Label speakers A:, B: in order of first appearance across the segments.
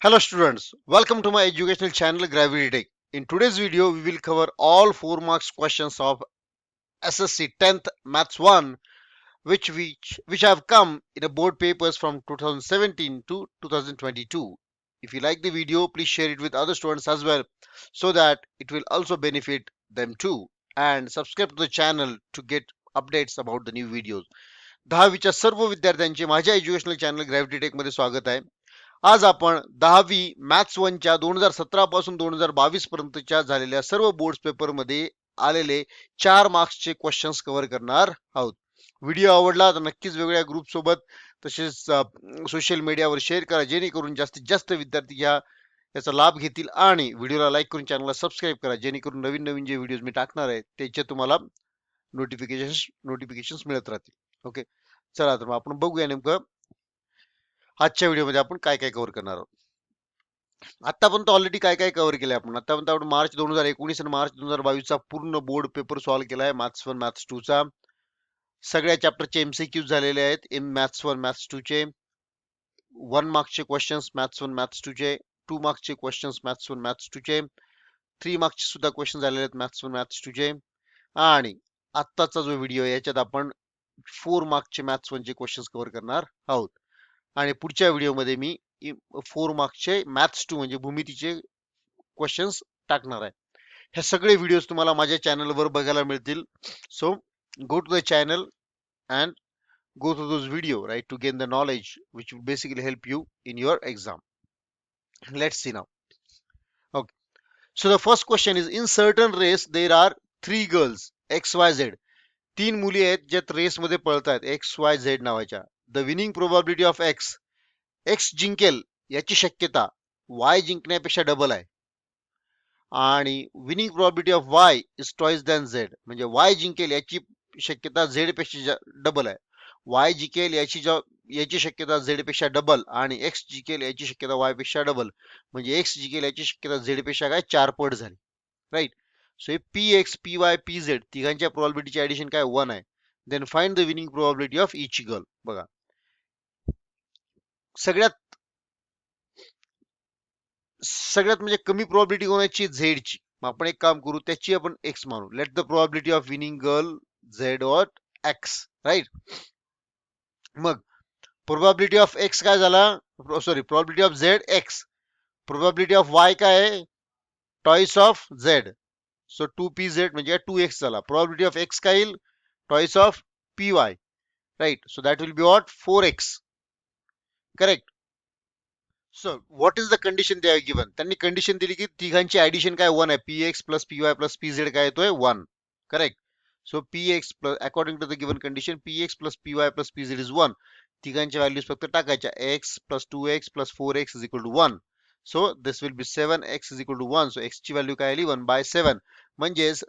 A: Hello students, welcome to my educational channel GravityTech. In today's video, we will cover all 4 marks questions of SSC 10th Maths 1 which have come in a board papers from 2017 to 2022. If you like the video, please share it with other students as well so that it will also benefit them too. And subscribe to the channel to get updates about the new videos. 10वीच्या सर्व विद्यार्थ्यांचे माझ्या educational channel gravity मध्ये स्वागत आहे. आज आपण 10वी maths 1च्या 2017 पासून 2022 पर्यंतच्या झालेल्या सर्व बोर्ड पेपर मध्ये आलेले 4 मार्क्सचे क्वेश्चन्स कव्हर करणार आहोत. व्हिडिओ आवडला तर नक्कीच वेगवेगळ्या ग्रुप सोबत तसेच सोशल मीडियावर शेअर करा जेणेकरून जास्तीत जास्त विद्यार्थी याचा लाभ घेतील आणि व्हिडिओला लाईक करून चॅनलला सबस्क्राईब करा जेणेकरून नवीन नवीन जे व्हिडिओज मी टाकणार आहे त्याचे तुम्हाला नोटिफिकेशन्स मिळत राहतील. ओके, चला तर मग आपण बघूया नेमकं आजच्या व्हिडिओमध्ये आपण काय काय कव्हर करणार आहोत. आतापर्यंत ऑलरेडी काय काय कव्हर केलंय आपण. आतापर्यंत आपण मार्च 2019 आणि मार्च 2022 चा पूर्ण बोर्ड पेपर सॉल्व्ह केलाय मॅथ्स 1 मॅथ्स 2 चा. सगळ्या चॅप्टरचे एमसीक्यूज झालेले आहेत. मॅथ्स 1 मॅथ्स 2 चे 1 मार्क्सचे क्वेश्चन्स मॅथ्स 1 मॅथ्स 2 चे, 2 मार्क्सचे क्वेश्चन्स मॅथ्स 1 मॅथ्स 2 चे, 3 मार्क्सचे सुद्धा क्वेश्चन झालेले आहेत मॅथ्स 1 मॅथ्स 2 चे. आणि आत्ताचा जो व्हिडिओ आहे याच्यात आपण 4 मार्क्सचे मॅथ्स 1 चे क्वेश्चन्स कव्हर करणार आहोत. आणि पुढच्या व्हिडिओमध्ये मी 4 मार्क्सचे मॅथ्स 2 म्हणजे भूमितीचे क्वेश्चन्स टाकणार आहे. हे सगळे व्हिडिओज तुम्हाला माझ्या चॅनलवर बघायला मिळतील. So go to the channel and go through those video, right, to gain the knowledge which will basically help you in your exam. Let's see now. Okay, so the first question is, in certain race there are 3 girls XYZ. 3 मुली आहेत ज्यात race मध्ये पळतात XYZ नावाच्या. The winning probability of X जिंकेल याची शक्यता Y जिंकण्यापेक्षा double आहे आणि winning probability of Y is twice than Z, म्हणजे Y जिंकेल याची शक्यता Z पेक्षा डबल आहे. Y जिंकेल याची शक्यता Z पेक्षा डबल आणि X जिंकेल याची शक्यता Y पेक्षा डबल, म्हणजे X जिंकेल याची शक्यता Z पेक्षा काय 4 पट झाली. राईट. सो हे PX, PY, PZ तिघांच्या प्रोबॅबिलिटीचे ऍडिशन काय 1 आहे. Then find the winning probability of each girl. बघा, सगळ्यात म्हणजे कमी प्रोबॅबिलिटी कोणाची झेड ची. मग आपण एक काम करू, त्याची आपण एक्स मानू. Let the probability of winning girl z or x. Right. मग प्रोबॅबिलिटी ऑफ एक्स काय झाला, sorry probability of z x. Probability of y काय आहे, toys of Z. So 2PZ म्हणजे 2x झाला. प्रोबॅबिलिटी ऑफ एक्स काय येईल, twice of PY. Right. So that will be what 4x. Correct. So what is the condition they are given. त्यांनी condition दिली की तिघांची ऍडिशन काय 1 आहे. PX plus PY plus PZ काय येतोय 1. Correct. So PX plus according to the given condition PX plus PY plus PZ is 1. तिघांच्या values फक्त टाकायच्या. x plus 2x plus 4x is equal to 1. So this will be 7x is equal to 1. So x ची value काय आली 1/7. म्हणजेच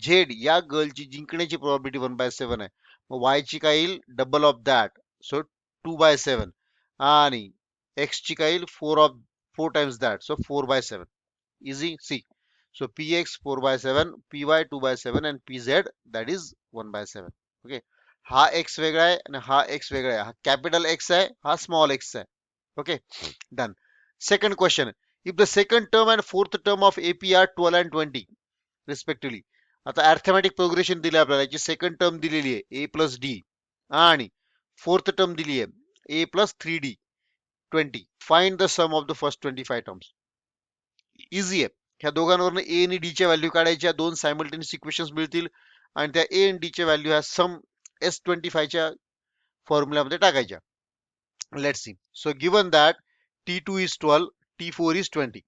A: Z या गर्लची जिंकण्याची probability 1/7 आहे. मग y ची काय येईल डबल ऑफ दॅट. सो 2/7 आणि x ची काय येईल 4 times that. So 4/7. Easy. See. So px 4/7, py 2/7 and pz that is 1/7. Okay, हा x वेगळा आहे आणि हा x वेगळा आहे. हा कॅपिटल x आहे, हा स्मॉल x आहे. Okay, done. Second question, if the second term and fourth term of AP are 12 and 20 respectively. आता अर्थमॅटिक प्रोग्रेशन दिले आपल्याला. याची सेकंड टर्म दिलेली आहे a प्लस डी आणि फोर्थ टर्म दिली आहे a plus 3d 20. Find the sum of the first 25 terms. Easy आहे. ह्या दोघांवरून a आणि d च्या व्हॅल्यू काढायच्या. दोन सायमल्टेनियस इक्वेशन्स मिळतील आणि त्या a आणि d च्या व्हॅल्यू ह्या सम S25 च्या फॉर्म्युल्यामध्ये टाकायच्या. Let's see. So given that T2 is 12, T4 is 20.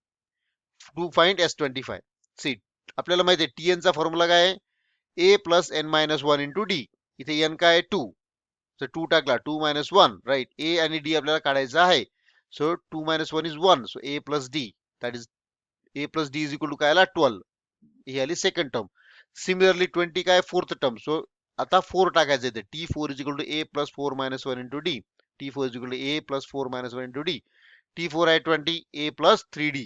A: To find S25. See, आपल्याला माहिती आहे Tn चा फॉर्म्युला काय आहे, a plus n-1 into d. इथे n काय आहे 2. तर 2 टाकला 2 - 1. राईट. a आणि d आपल्याला काढायचं आहे. So 2 - 1 is 1. So a plus d that is a plus d is equal to काय आला 12. ही आली सेकंड टर्म. सिमिलरली 20 काय फोर्थ टर्म. सो आता 4 टाकायचं इथे. T4 is equal to a plus 4 - 1 into d. T4 is equal to a plus 4 - 1 into d. T4 आहे 20, a plus 3d.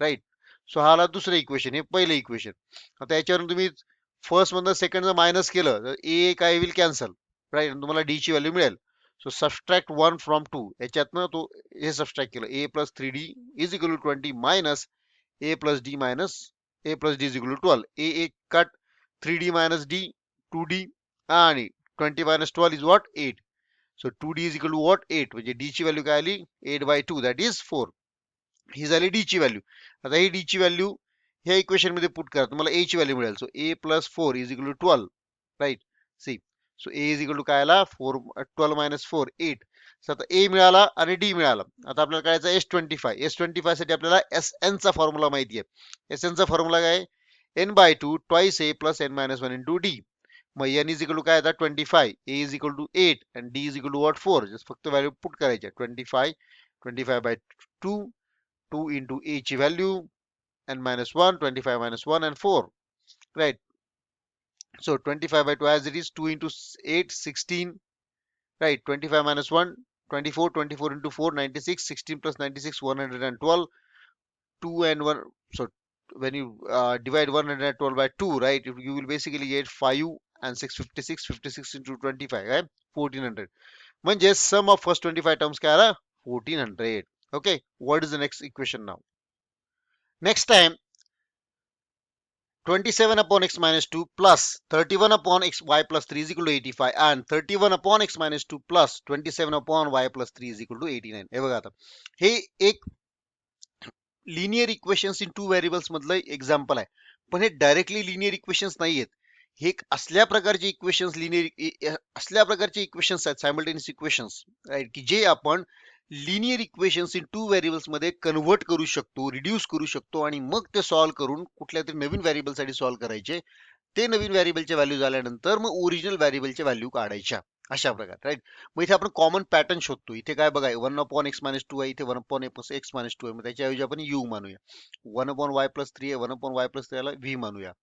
A: Right. So हा आला दुसरं इक्वेशन. हे पहिलं इक्वेशन. आता याच्यावरून तुम्ही फर्स्ट मधनं सेकंड मायनस केलं तर a काय होईल कॅन्सल. राईट. तुम्हाला d ची व्हॅल्यू मिळेल. सो सबस्ट्रॅक्ट 1 फ्रॉम 2, याच्यातनं तो हे सबस्ट्रॅक्ट केलं, a plus 3d is equal to 20 minus a plus d minus a plus d is equal to 12. a cut 3d minus d 2d आणि 20 minus 12 is what 8. So 2d is equal to what 8, म्हणजे d ची value काय आली 8 bye 2 that is 4. ही झाली d ची value. आता ही d ची व्हॅल्यू ह्या इक्वेशन मध्ये पुट करा, तुम्हाला a ची व्हॅल्यू मिळेल. So a plus 4 is equal to 12, right. See, so a is equal to काय आला 4, 12 मायनस 4 8. सो आता a मिळाला आणि d मिळाला. आता आपल्याला करायचं S25 साठी आपल्याला Sn चा फॉर्म्युला माहिती आहे. Sn चा फॉर्म्युला काय, n by 2 twice a plus n minus 1 into d. मग n इज इक्वल टू काय आता 25, a इज इक्वल टू 8 आणि d is equal to what 4. Just फक्त व्हॅल्यू पुट करायच्या. 25 बाय 2, 2 इंटू a ची value n minus 1, 25 minus 1 and 4, right? So 25 by 2 as it is 2 into 8, 16, right? 25 minus 1, 24, 24 into 4, 96, 16 plus 96, 112, 2 and 1. So when you divide 112 by 2, right, you will basically get 5 and 6, 56, 56 into 25, right? 1400. म्हणजे sum of first 25 terms काय आला 1400. Okay, what is the next equation now? Next time 27 upon x minus 2 plus 31 upon x y plus 3 is equal to 85 and 31 upon x minus 2 plus 27 upon y plus 3 is equal to 89. हे बघा आता हे एक linear equations in two variables मधलं example आहे, पण हे directly linear equations नाही आहेत. हे एक असल्या प्रकारचे इक्वेशन्स असल्या प्रकारचे इक्वेशन्स आहेत, सायमल्टेनियस इक्वेशन्स, राईट, की जे आपण linear equations in two variables मध्ये कन्व्हर्ट करू शकतो, रिड्यूस करू शकतो आणि मग ते सॉल्व्ह करून कुठल्या तरी नवीन व्हेरिएबल साठी सॉल्व्ह करायचे. ते नवीन व्हेरिएबलच्या व्हॅल्यू झाल्यानंतर मग ओरिजिनल व्हेरिएबलच्या व्हॅल्यू काढायच्या, अशा प्रकारे, राईट. मग इथे आपण कॉमन पॅटर्न शोधतो. इथे काय बघा 1 अपॉन एक्स मायनस 2 आहे, इथे 1 अपॉन एक्स मायनस 2 आहे. मग त्याच्याऐवजी आपण यू मानूया. 1 अपॉन वाय प्लस 3 आहे, 1 अपॉन वाय प्लस 3 ला व्ही मानूया.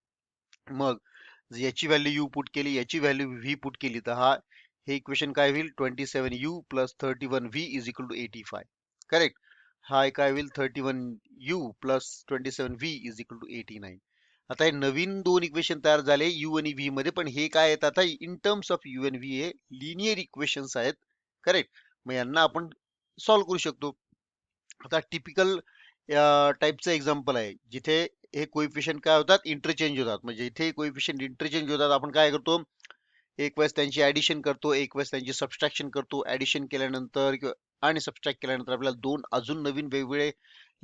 A: मग याची व्हॅल्यू यू पुट केली, याची व्हॅल्यू व्ही पुट केली, तर हे इक्वेशन काय होईल 27 u plus 31 v is equal to 85. Correct. हा काय होईल 31 u plus 27 v is equal to 89. आता हे नवीन दोन इक्वेशन तयार झाले यू आणि व्ही मध्ये, पण हे काय आहेत आता इन टर्म्स ऑफ यू आणि व्ही हे लिनियर इक्वेशन्स आहेत. करेक्ट. मग यांना आपण सॉल्व्ह करू शकतो. आता टिपिकल टाईपचं एक्झाम्पल आहे जिथे हे कोइफिशियंट काय होतात इंटरचेंज होतात. म्हणजे इथे कोइफिशियंट इंटरचेंज होतात, आपण काय करतो एक वेळेस त्यांची ऍडिशन करतो, एक वेळेस त्यांची सबस्ट्रॅक्शन करतो. ऍडिशन केल्यानंतर आणि सबस्ट्रॅक्ट केल्यानंतर आपल्याला दोन अजून नवीन वेगवेगळे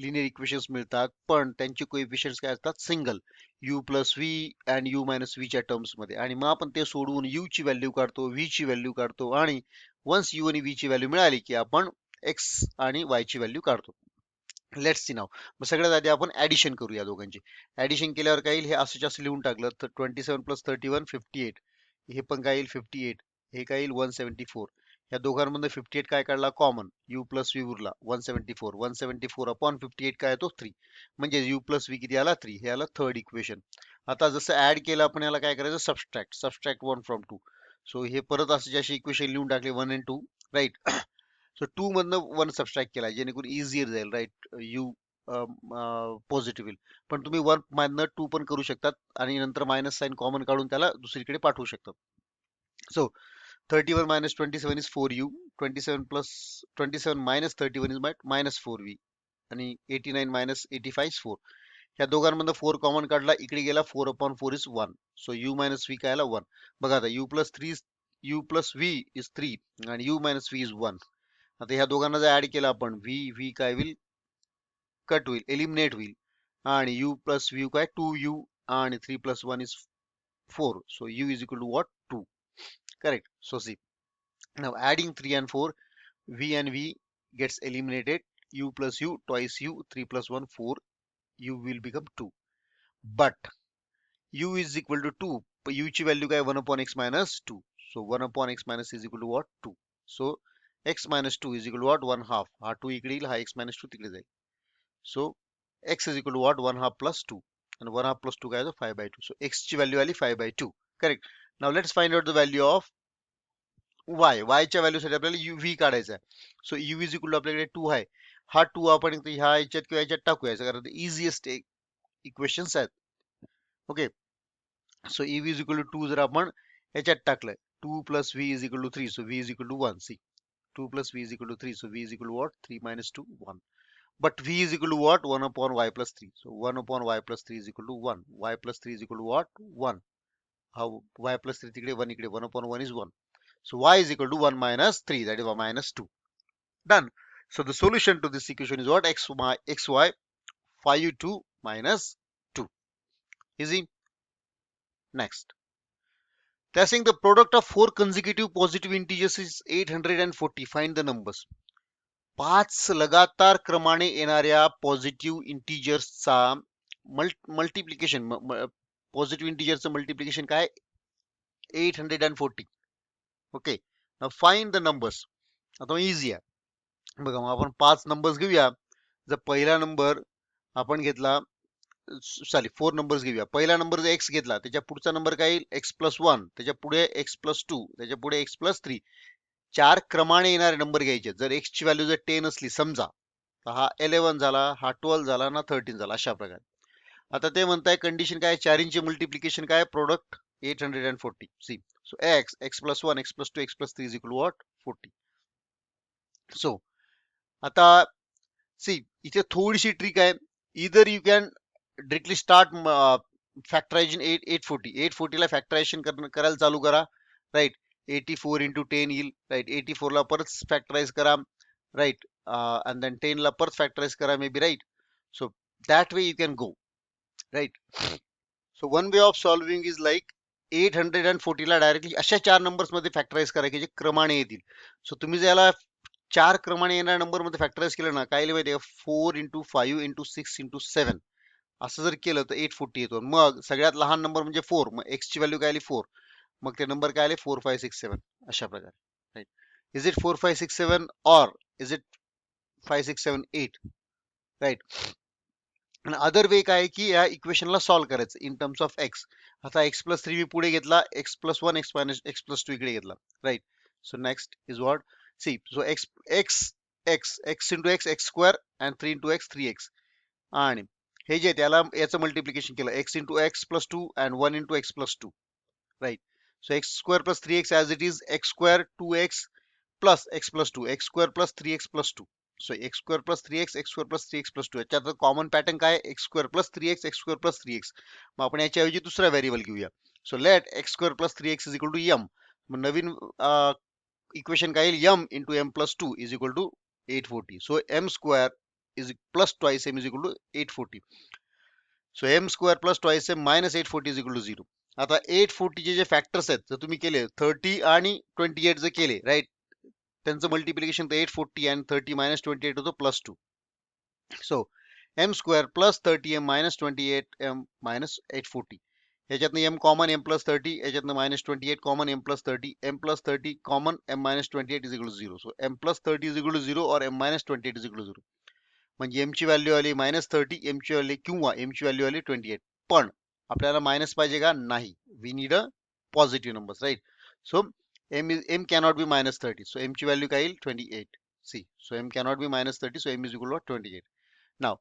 A: लिनियर इक्वेशन्स मिळतात, पण त्यांचे कोइफिशियंट्स काय असतात single, you plus V and u minus V च्या टर्म्स मध्ये. आणि मग आपण ते सोडवून यू ची व्हॅल्यू काढतो, व्ही ची व्हॅल्यू काढतो आणि वन्स यू आणि व्ही ची व्हॅल्यू मिळाली की आपण एक्स आणि वाय ची व्हॅल्यू काढतो. लेट्स सी नाव. मग सगळ्यात आधी आपण ऍडिशन करूया दोघांची. ऍडिशन केल्यावर काय येईल हे असं जास्त लिहून टाकलं तर 27 प्लस 31 58, हे पण काय येईल 58, हे काय येईल 174. या दोघांमधून 58 काय काढला कॉमन, यू प्लस व्ही उरला 174. 174 अपॉन 58 काय येतो 3, म्हणजे यू प्लस व्ही किती आला 3. हे आला थर्ड इक्वेशन. आता जसं ऍड केलं आपण याला काय करायचं सबस्ट्रॅक्ट 1 फ्रॉम 2. सो हे परत असं जसे इक्वेशन लिहून टाकले 1 आणि 2, राईट. सो 2 मधनं 1 सबस्ट्रॅक्ट केला जेणेकरून इझियर जाईल, राईट. यू पॉझिटिव्ह येईल, पण तुम्ही 1 मधनं 2 पण करू शकतात आणि नंतर मायनस साइन कॉमन काढून त्याला दुसरीकडे पाठवू शकतात. So 31 minus 27 is 4u, 27 plus 27 minus 31 is minus 4v आणि 89 minus 85 is 4. ह्या दोघांमधनं 4 कॉमन काढला, इकडे गेला 4 upon 4 is 1. So u minus v काय आला 1. बघा आता u plus v is 3 आणि u minus v is 1. आता ह्या दोघांना जर ऍड केलं आपण v काय होईल कट होईल, एलिमिनेट होईल, आणि u plus v काय 2u आणि 3 plus 1 is 4. So u is equal to what 2. Correct. So see, now adding 3 and 4, v and v gets eliminated, u plus u twice u, 3 plus 1 4, u will become 2. But u is equal to 2, u ची value काय 1 upon x minus 2. So 1 upon x minus is equal to what 2. So x minus 2 is equal to what 1 half. हा 2 इकडे येईल, हा x minus 2 तिकडे जाईल. So x is equal to what 1 half plus 2, and 1 half plus 2 काय 5 by 2. So x ची value आली 5 by 2. Correct. Now let's find out the value of y च्या व्हॅल्यू साठी आपल्याला v काढायचा आहे. So u is equal to आपल्याकडे 2 आहे, हा 2 आपण ह्या याच्यात किंवा याच्यात टाकूया, कारण इझिएस्ट इक्वेशन्स आहेत. Okay. So u is equal to 2 जर आपण याच्यात टाकलं 2 plus v is equal to 3, so v is equal to 1. See, 2 plus v is equal to 3. So v is equal to what? 3 minus 2, 1. But v is equal to what? 1 upon y plus 3. So 1 upon y plus 3 is equal to 1. Y plus 3 is equal to what? 1. How? Y plus 3 tikde 1 ikde 1 upon 1 is 1. So y is equal to 1 minus 3, that is 1 minus 2. Done. So the solution to this equation is what? xy 5u2 minus 2. Easy. Next. They are saying the product of 4 consecutive positive integers is 840. Find the numbers. 5 लगातार क्रमाने येणाऱ्या positive इंटिजर्सचा multiplication, positive इंटिजरचं multiplication काय? 840. Okay, now find the numbers. आता easy आहे बघा. मग आपण 5 numbers घेऊया. जर पहिला नंबर आपण घेतला, सॉरी 4 नंबर्स घेऊया. पहिला नंबर जर x घेतला, त्याच्या पुढचा नंबर काय येईल? x प्लस 1, त्याच्या पुढे x प्लस 2, त्याच्या पुढे x प्लस 3. 4 क्रमाने येणारे नंबर घ्यायचे. जर x ची व्हॅल्यू जर 10 असली समजा, तर हा 11 झाला, हा 12 झाला ना 13 झाला, अशा प्रकारे. आता ते म्हणताय कंडिशन काय? 4 चे मल्टिप्लिकेशन काय? Product 840. See, so x plus 1, x plus 2, x plus 3 is equal what? 40. So आता सी, इथे थोडीशी ट्रिक आहे. इधर you can directly start factorization 840 ला फॅक्टरायझेशन करायला चालू करा. राईट, 84 इंटू 10 येईल. राईट, 84 ला परत फॅक्टराइज करा. राईट, अँड देन 10 ला परत फॅक्टराइज करा maybe. Right, so that way you can go. Right, so one way of solving is like 840 ला डायरेक्टली अशा 4 नंबर्स मध्ये फॅक्टराइज करा की जे क्रमाने येतील. सो तुम्ही जर याला 4 क्रमाने येणाऱ्या नंबर मध्ये फॅक्टराइज केलं ना, काय माहिती आहे? 4 इंटू 5 इंटू 6 इंटू 7 असं जर केलं तर 840 येतो. मग सगळ्यात लहान नंबर म्हणजे 4. मग x ची व्हॅल्यू काय आली? 4. मग ते नंबर काय आले? 4 5 6 7. अशा प्रकारे. Right, is it 4 5 6 7 or is it 5 6 7 8? Right, आणि अदर वे काय की या इक्वेशनला सॉल्व्ह करायचं इन टर्म्स ऑफ x. आता x प्लस 3 मी पुढे घेतला, x plus 1, x minus x plus 2 इकडे घेतला. Right, so next is what? See, so x into x square and 3 into x 3x. आणि हे जे त्याला याचं मल्टिप्लिकेशन केलं, x into x plus 2 and 1 into x plus 2. Right, so x square plus 3x as it is x square 2x plus x plus 2, x square plus 3x plus 2. So x square plus 3x, x square plus 3x plus 2. याच्यात common pattern काय? x square plus 3x, x square plus 3x. मग आपण याच्याऐवजी दुसरा variable घेऊया. So let x square plus 3x is equal to m. मग नवीन equation काय येईल? m into m plus 2 is equal to 840. So m square is plus twice m is equal to 840. So m square plus twice m minus 840 is equal to 0. आता 840 चे जे factors आहेत जर तुम्ही केले 30 आणि 28 जर केले, राईट, त्यांचं मल्टिप्लिकेशन तर 840 आणि 30 मायनस 28 होतं plus 2. So m square plus 30m minus 28m minus 840. याच्यातनं m कॉमन m प्लस 30, याच्यातनं minus 28 common m plus 30, m plus 30 common m minus 28 is equal to 0. So m plus 30 is equal to 0 और m minus 28 is equal to 0. म्हणजे m ची value आली minus 30, m ची value किंवा m ची value आली 28. पण आपल्याला मायनस पाहिजे का? नाही, we need a positive numbers. Right, so m cannot be minus 30. So m ची व्हॅल्यू काय येईल? 28. See, so m cannot be minus 30. So m is equal to 28. नाव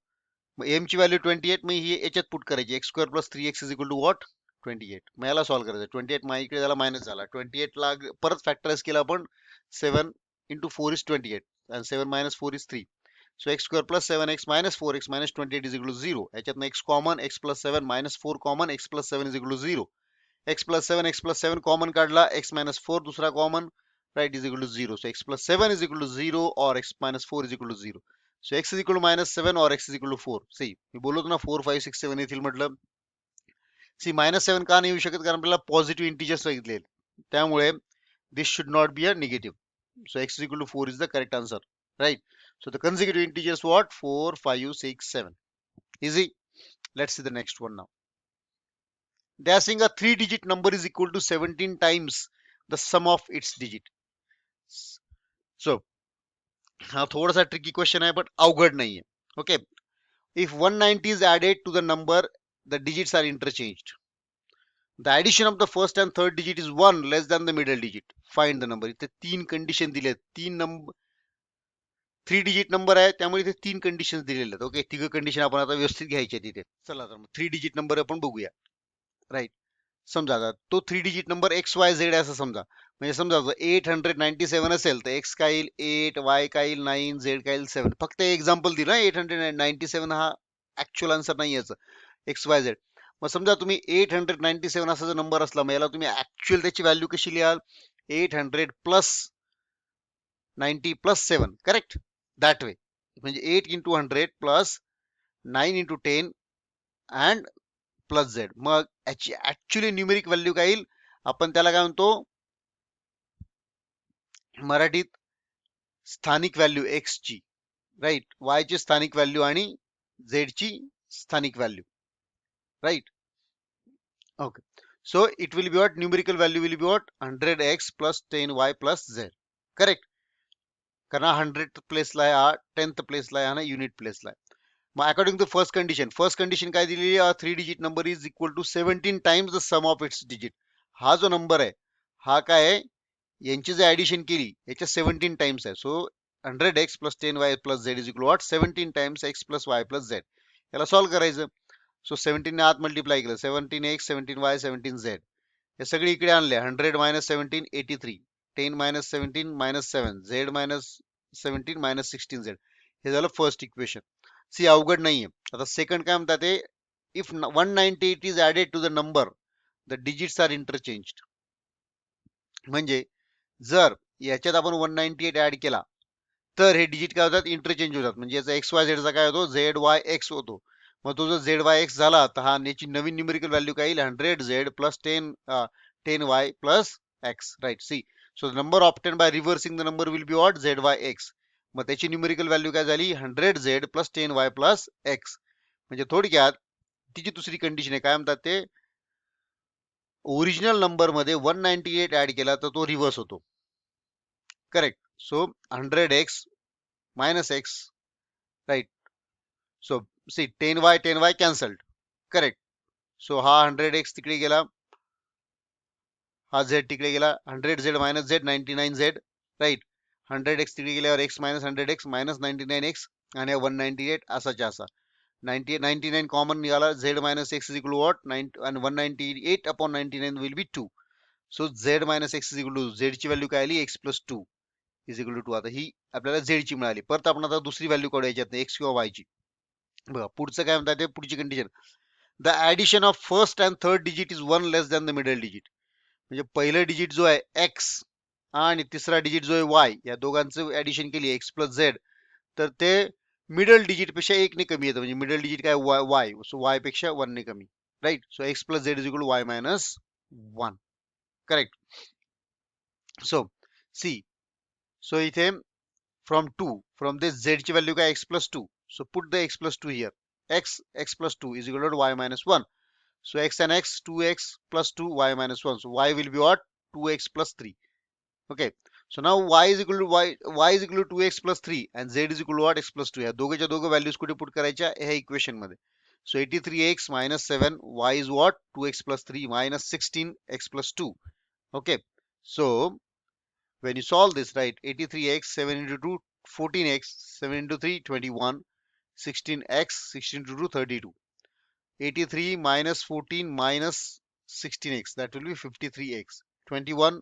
A: मग m ची व्हॅल्यू 28, मग ही याच्यात पुट करायची. x square plus 3x is equal to what? 28. मग याला सॉल्व्ह करायचं. 28 मग इकडे झाला मायनस झाला. 28 ला परत फॅक्टराइज केला आपण. 7 into 4 is 28 and 7 minus 4 is 3. So x square plus 7x minus 4x minus 28 is equal to 0. याच्यातनं x common, x plus 7 minus 4 common, x plus 7 is equal to 0. x plus 7 common काढला, x minus 4 दूसरा common, right, is equal to 0. So x plus 7 is equal to 0 or x minus 4 is equal to 0. So x is equal to minus 7 or x is equal to 4. See, मी बोललो ना 4 5 6 7 येथील म्हटलं. C, minus 7 का नाही येऊ शकत? कारण आपल्याला पॉझिटिव्ह इंटिजर्स सांगितले, त्यामुळे this should not be a negative. So x is equal to 4 is the correct answer, right? So the consecutive integers what? 4 5 6 7. Easy. Let's see the next one now. They are saying a 3-digit number is equal to 17 times the sum of its digit. So हा थोडासा tricky question आहे, but अवघड नाहीये. Okay, if 190 is added to the number, the digits are interchanged. The addition of the first and third digit is 1 less than the middle digit. Find the number. इथे 3 condition दिले. 3 digit number आहे, त्यामुळे इथे 3 conditions दिलेले आहेत. Okay, तिघ condition आपण आता व्यवस्थित घ्यायचे तिथे. चला तर 3 डिजिट नंबर आपण बघूया. राईट, समजा आता तो 3 डिजिट नंबर XYZ असं समजा. म्हणजे समजा 897 असेल तर एक्स काय येईल 8, वाय काय येईल 9, झेड काय येईल 7. फक्त एक्झाम्पल दिलं 897 हा ऍक्च्युअल आन्सर नाही याचं एक्स वाय झेड. मग समजा तुम्ही 897 असा जर नंबर असला मग याला तुम्ही ऍक्च्युअल त्याची व्हॅल्यू कशी लिहाल 800 plus 90 plus 7 correct that way. म्हणजे 8 into 100 plus 9 into 10 and plus Z. मग याची ऍक्च्युअली न्यूमेरिक व्हॅल्यू काय येईल आपण त्याला काय म्हणतो मराठीत स्थानिक व्हॅल्यू एक्स ची राईट वाय ची स्थानिक व्हॅल्यू आणि झेड ची स्थानिक value right. Okay so it will be what numerical value will be what 100x plus 10y plus Z correct. कारण 100th प्लेसला आहे हा 10th प्लेसला आहे ना युनिट प्लेसला आहे. मग अकॉर्डिंग टू फर्स्ट कंडिशन काय दिलेली आहे 3 digit number is equal to 17 times the sum of its digit. हा जो नंबर आहे हा काय आहे यांची जर ऍडिशन केली याच्या 17 टाइम्स आहे. So 100x plus 10y plus z is equal what 17 times x plus y plus Z. याला सॉल्व्ह करायचं. सो 17 ने आत मल्टिप्लाय केलं 17x 17y 17z हे सगळे इकडे आणले 100 minus 17 83 10 minus 17 minus 7 Z minus 17 minus 16z हे झालं फर्स्ट इक्वेशन. सी अवघड नाहीये. आता सेकंड काय म्हणतात ते if 198 is added to the number the digits are interchanged. म्हणजे जर याच्यात आपण 198 ऍड केला तर हे डिजिट काय होतात इंटरचेंज होतात. म्हणजे याचा एक्स वाय झेडचा काय होतो झेड वाय एक्स होतो. मग तो जर झेड वाय एक्स झाला तर हा याची नवीन न्यूमेरिकल व्हॅल्यू काय येईल 100 z plus 10 y plus x right. See so the number obtain by reversing the number will be what z y x. मग त्याची न्यूमेरिकल व्हॅल्यू काय झाली 100 z plus 10 y plus x. म्हणजे थोडक्यात तिची दुसरी कंडिशन आहे काय म्हणतात ते ओरिजिनल नंबर मध्ये 198 ऍड केला तर तो रिव्हर्स होतो correct. So 100x minus x right. So see 10y cancelled correct. So हा 100x तिकडे गेला हा z तिकडे गेला 100z minus z 99z right. 100x तिकडे गेल्यावर x minus 100x minus 99x आणि 198 असाच्या असा 99 कॉमन निघाला z minus x is equal to what 9 and 198 upon 99 will be 2. So z minus x is equal to z ची value काय आली x plus 2 is equal to 2. आता ही आपल्याला Z ची मिळाली. परत आपण आता दुसरी व्हॅल्यू काढू याच्यात एक्स किंवा वाय ची. बघा पुढचं काय म्हणतात ते पुढची condition the addition of first and third digit is 1 less than the middle digit. म्हणजे पहिलं डिजिट जो आहे एक्स आणि तिसरा डिजिट जो आहे वाय या दोघांचं ऍडिशन केली एक्स प्लस झेड तर ते मिडल डिजिट पेक्षा 1 ने कमी येतं. म्हणजे मिडल डिजिट काय वाय सो वाय पेक्षा 1 ने कमी right. So x plus z is equal to y minus 1 correct. So see so इथे from 2 from this z ची व्हॅल्यू काय x plus 2. so put the x plus 2 here x plus 2 is equal to y minus 1. so x and x 2x plus 2 y minus 1. so y will be what 2x plus 3. okay so now y is equal to y is equal to 2x plus 3 and z is equal to what x plus 2. या दोघेच्या दोघे values कुठे put करायच्या ह्या equation मध्ये. so 83x minus 7 y is what 2x plus 3 minus 16 x plus 2. okay so when you solve this right 83x 7 into 2 14x 7 into 3 21 16x 16 into 2 32 83 minus 14 minus 16x that will be 53x 21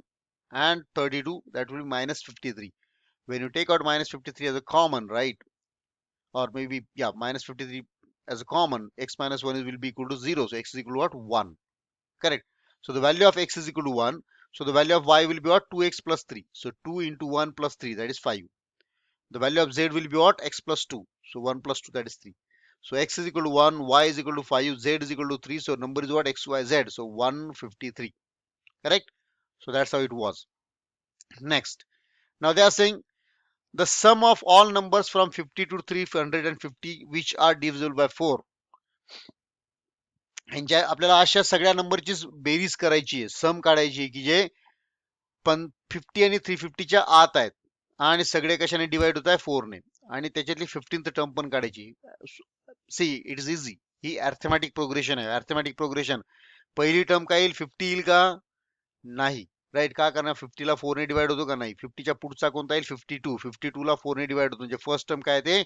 A: and 32 that will be minus 53. When you take out minus 53 as a common right or maybe yeah minus 53 as a common x minus 1 will be equal to 0. So x is equal to what 1 correct. So the value of x is equal to 1. So the value of y will be what 2x plus 3. So 2 into 1 plus 3 that is 5. The value of z will be what x plus 2. So 1 plus 2 that is 3. So x is equal to 1, y is equal to 5, z is equal to 3. So number is what x, y, z. So 153 correct. So that's how it was. Next now they are saying the sum of all numbers from 50 to 350 which are divisible by 4. ह्यांच्या आपल्याला अशा सगळ्या नंबरची बेरीज करायची आहे सम काढायची आहे की जे पण 50 आणि 350च्या आत आहेत आणि सगळे कशाने डिवाइड होत आहे 4 ने आणि त्याच्यातली 15th टर्म पण काढायची. See it is easy. He arithmetic progression आहे. अर्थमॅटिक प्रोग्रेशन पहिली टर्म काय येईल 50 येईल का नाही राईट. का कारण 50 ला 4 ने डिवाइड होतो का नाही. 50च्या पुढचा कोणता येईल 52 52 ला 4 ने डिवाइड होतो. म्हणजे फर्स्ट टर्म काय ते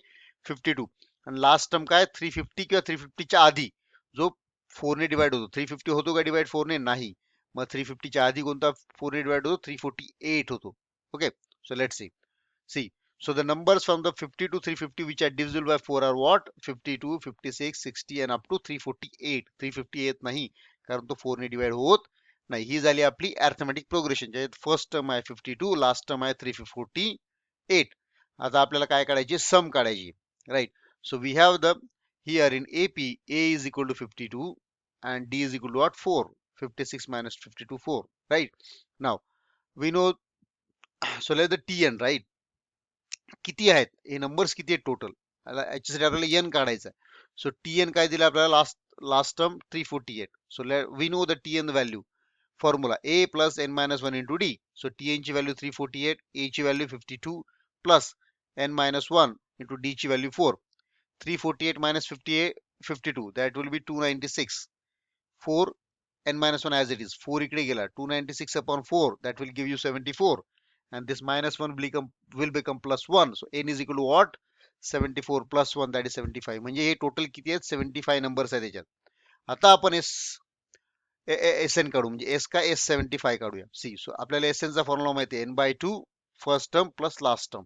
A: 52 आणि लास्ट टर्म काय 350 किंवा 350च्या आधी जो 4 ने डिवाइड होतो. 350 होतो का डिवाइड 4 ने नाही. मग 350च्या आधी कोणता 4 ने डिवाइड होतो 348 होतो. Okay, so let's see. See, so the numbers from the 50 to 350 which are divisible by 4 are what? 52, 56, 60 and up to 348. 358 नाही, कारण तो 4 ने डिवाइड होत नाही. ही झाली आपली अर्थमॅटिक प्रोग्रेशन. ज्याच्यात फर्स्ट टर्म आहे 52, लास्ट टर्म आहे 348. आता आपल्याला काय काढायची? सम काढायची. Right. So we have the here in AP, A is equal to 52 and D is equal to what? 4. 56 minus 52, 4. Right. Now, we know, so let the TN, right? किती आहेत हे numbers किती आहेत टोटल, याच्यासाठी आपल्याला N काढायचं आहे. So T N काय दिलं आपल्याला last term 348. So we know the T n value formula A plus n minus one into D. So T n ची व्हॅल्यू 348, ए ची value 52 plus n minus one into D ची value 4. 348 minus 52 that will be 296. 4 n minus 1 as it is, 4 इकडे गेला, 296 upon 4 that will give you 74. And this minus 1 will become plus 1. So n is equal to what? 74 plus 1, that is 75. म्हणजे हे total किती आहेत? 75 numbers आहेत त्याच्यात. आता आपण एस एन काढू, म्हणजे एस का S75 काढूया. सी, सो आपल्याला एस एन चा फॉर्म्युला माहिती आहे, n/2 first term plus last term.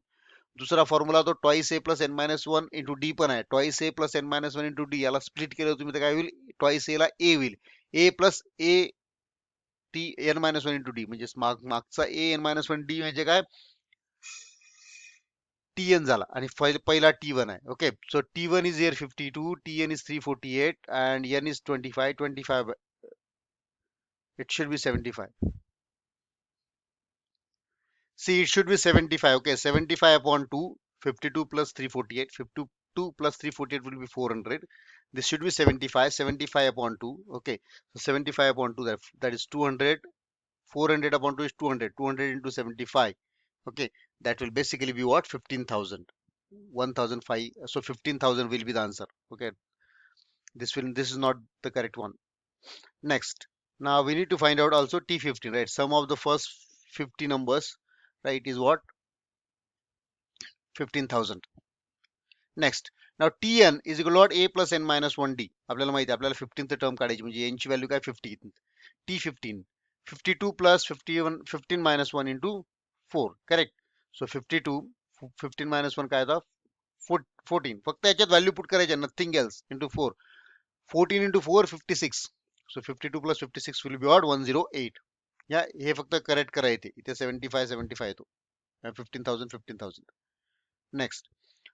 A: दुसरा फॉर्म्युला तो twice a plus n minus one into d पण आहे. Twice a plus n minus one into d, याला स्प्लिट केलं तुम्ही तर काय होईल? ट्वाइस ए ला ए होईल. A plus a t n minus one into d, म्हणजे मागचा a n minus one d म्हणजे काय? टी एन झाला आणि पहिला टी वन आहे. Okay, so t one is here 52, t n is 348 and n is 25. It should be 75. See, it should be 75. Okay, 75 upon 2, 52 plus 348. 52 plus 348 will be 400. This should be 75. 75 upon 2. Okay, so 75 upon 2, that is 200. 400 upon 2 is 200. 200 into 75. Okay, that will basically be what? 15,000. 1,005. So 15,000 will be the answer. Okay, this is not the correct one. Next, now we need to find out also T15, right? Sum of the first 50 numbers, right, is what? 15,000. Next, now Tn is equal to what? A plus n minus 1d. आपल्याला माहिती आहे, आपल्याला 15th term काढायची, म्हणजे n ची value काय? 15. T15, 52 plus 51, 15 minus 1 into 4. Correct. So 52, 15 minus 1 काय होता? 14. फक्त याच्यात व्हॅल्यू पुट करायच्या, nothing else, into 4. 14 into 4, 56. So 52 plus 56 will be what? 108. या हे फक्त करेक्ट करायचे, इथे 75 येतो. 15,000, 15,000. Next,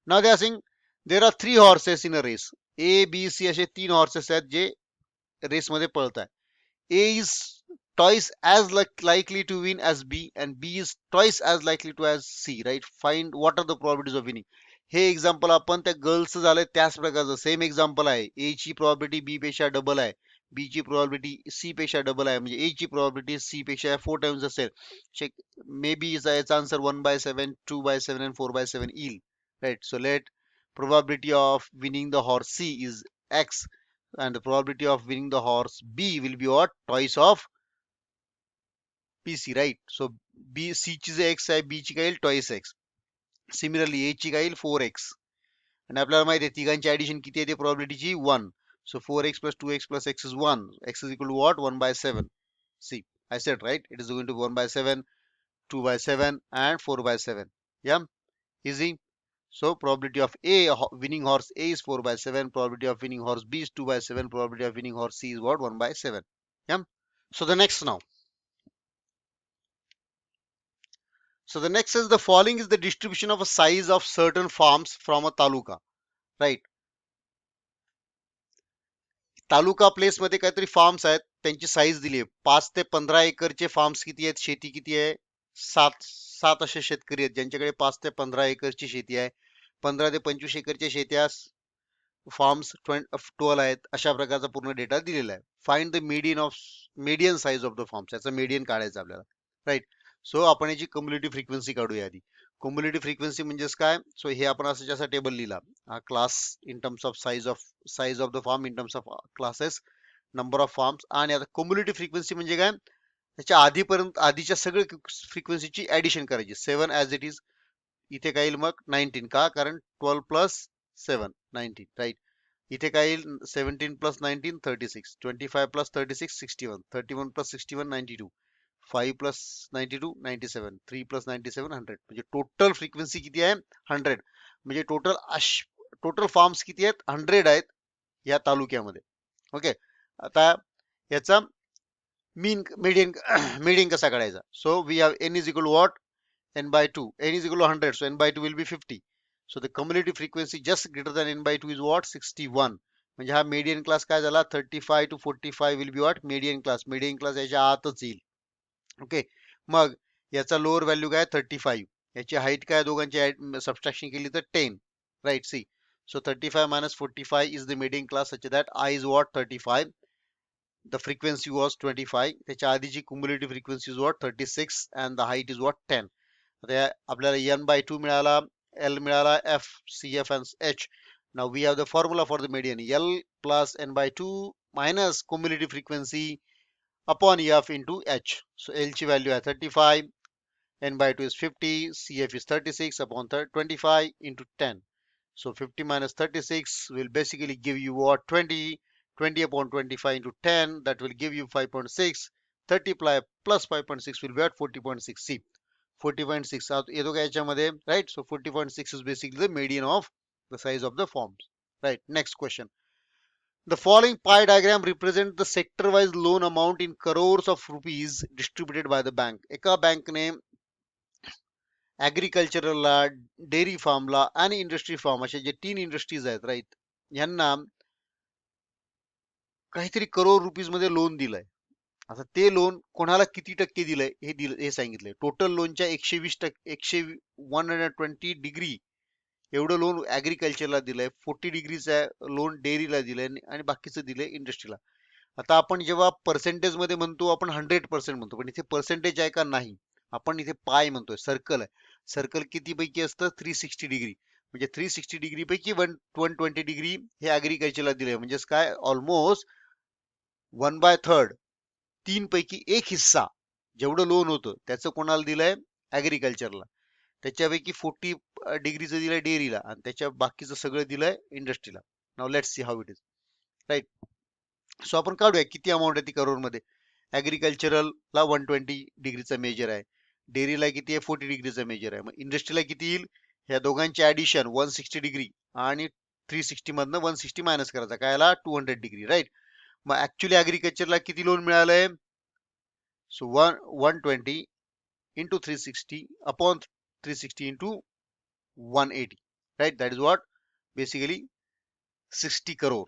A: now they are saying there are 3 horses in a race. A, B, C असे 3 horses आहेत जे रेस मध्ये पळत आहे. A is twice as likely to win as B and B is twice as likely to as C, right? Find what are the probabilities of winning. हे example आपण त्या गर्ल्सचं झालंय त्याच प्रकारचं सेम एक्झाम्पल आहे. A ची प्रोबॅबिलिटी B पेक्षा double आहे, B ची प्रोबॅबिलिटी C पेक्षा डबल आहे, म्हणजे A ची प्रोबॅबिलिटी C पेक्षा 4 टाइम्स असेल. मे बी याचा आन्सर 1/7, 2/7 and 4/7 येईल. Right. So let probability of winning the horse C is X and the probability of winning the horse B will be what? Twice of PC, right? So B, C ची जे X आहे, B ची काय येईल? Twice X. Similarly, A ची काय येईल? 4X. आणि आपल्याला माहिती आहे तिघांची ऍडिशन किती आहे ते प्रोबॅबिलिटीची? 1. So 4X plus 2X plus X is 1. X is equal to what? 1/7. See, I said right? It is going to be 1/7, 2/7 and 4/7. Yeah, easy. So probability of winning horse A is 4/7. Probability of winning horse B is 2/7. Probability of winning horse C is what? 1/7. Yeah. So the next now. So the next is the following is the distribution of a size of certain farms from a taluka. Right. Taluka place मध्ये काहीतरी farms आहेत, त्यांची size दिली आहे. 5 ते 15 एकरचे farms किती आहेत? शेती किती आहे? 7 असे शेतकरी आहेत ज्यांच्याकडे 5 ते 15 एकरची शेती आहे. 15 ते 25 एकरच्या शेत्या फार्म्स 12 आहेत. अशा प्रकारचा पूर्ण डेटा दिलेला आहे. Find the median size of the farms. याचा मीडियन काढायचं आपल्याला. राईट. सो आपण याची कम्युलेटिव्ह फ्रिक्वेन्सी काढूया आधी. कम्युलेटिव्ह फ्रिक्वेन्सी म्हणजेच काय? सो हे आपण असं जसा टेबल लिहिला, हा class in terms of size of the form in terms of classes, number of farms. आणि आता कम्युलेटिव्ह फ्रिक्वेन्सी म्हणजे काय? त्याच्या आधीच्या सगळ्या फ्रिक्वेन्सीची ऍडिशन करायची. 7 ऍज इट इज. इथे काय येईल मग? 19. का? कारण 12 plus 7, 19. राईट. इथे काय येईल 17 plus 19 36, 25 plus 36 61, 31 plus 61 92, 5 plus 92 97, 3 plus 97 100. म्हणजे टोटल फ्रिक्वेन्सी किती आहे 100. म्हणजे टोटल फॉर्म्स किती आहेत 100 आहेत या तालुक्यामध्ये. ओके, आता याचा मीडियन कसा काढायचा. So we have n is equal what n by 2, n is equal to 100, so n by 2 will be 50. So the cumulative frequency just greater than n by 2 is what 61. म्हणजे हा median class काय झाला 35 to 45 will be what median class याच्या आतच येईल. Okay, मग याचा lower value काय 35, याची हाईट काय दोघांची सबस्ट्रॅक्शन केली तर 10, right. See, so 35 minus 45 is the median class such that I is what 35, the frequency was 25, त्याच्या आधीची cumulative frequency is what 36 and the height is what 10. आता आपल्याला n by 2 मिळाला, l मिळाला, f, cf and h. Now we have the formula for the median, l plus n by 2 minus cumulative frequency upon f into h. So l ची value आहे 35, n by 2 is 50, cf is 36 upon 25 into 10. So 50 minus 36 will basically give you what 20, 20 upon 25 into 10, that will give you 5.6, 30 plus 5.6 will be at 40.6. See, 40.6 येतो का याच्यामध्ये, right? So 40.6 is basically the median of the size of the forms, right? Next question. The following pie diagram represents the sector-wise loan amount in crores of rupees distributed by the bank. एका बँकने ऍग्रिकल्चरला, dairy फार्मला आणि industry form असे जे 3 industries आहेत, right, यांना काहीतरी crore rupees मध्ये loan दिलंय. आता ते लोन कोणाला किती टक्के दिलंय हे सांगितलंय. टोटल लोनच्या 120%, 120 डिग्री एवढं लोन ऍग्रिकल्चरला दिलंय, 40 डिग्रीचा लोन डेअरीला दिलंय आणि बाकीचं दिलंय इंडस्ट्रीला. आता आपण जेव्हा पर्सेंटेज मध्ये म्हणतो आपण 100% म्हणतो, पण इथे पर्सेंटेज आहे का नाही, आपण इथे पाय म्हणतोय, सर्कल आहे. सर्कल किती पैकी असतं 360 डिग्री, म्हणजे 360 डिग्री पैकी 120 डिग्री हे ऍग्रिकल्चरला दिलंय. म्हणजेच काय ऑलमोस्ट 1/3, 3 पैकी 1 हिस्सा जेवढं लोन होतं त्याचं कोणाला दिलंय ऍग्रिकल्चरला. त्याच्यापैकी 40 डिग्रीचं दिलंय डेअरीला आणि त्याच्या बाकीचं सगळं दिलंय इंडस्ट्रीला. नाव let's see how it is, right. So आपण काढूया किती अमाऊंट आहे ती करोडमध्ये. ऍग्रिकल्चरलला 120 डिग्रीचा मेजर आहे, डेअरीला किती आहे 40 डिग्रीचा मेजर आहे, मग इंडस्ट्रीला किती येईल, ह्या दोघांची ऍडिशन 160 डिग्री आणि 360 मधनं 160 मायनस करायचा, काय आला 200 डिग्री, राईट. मग ऍक्च्युली ऍग्रिकल्चरला किती लोन मिळालंय, so 120 into 360 upon 360 into 180, right? That is what basically 60 crore,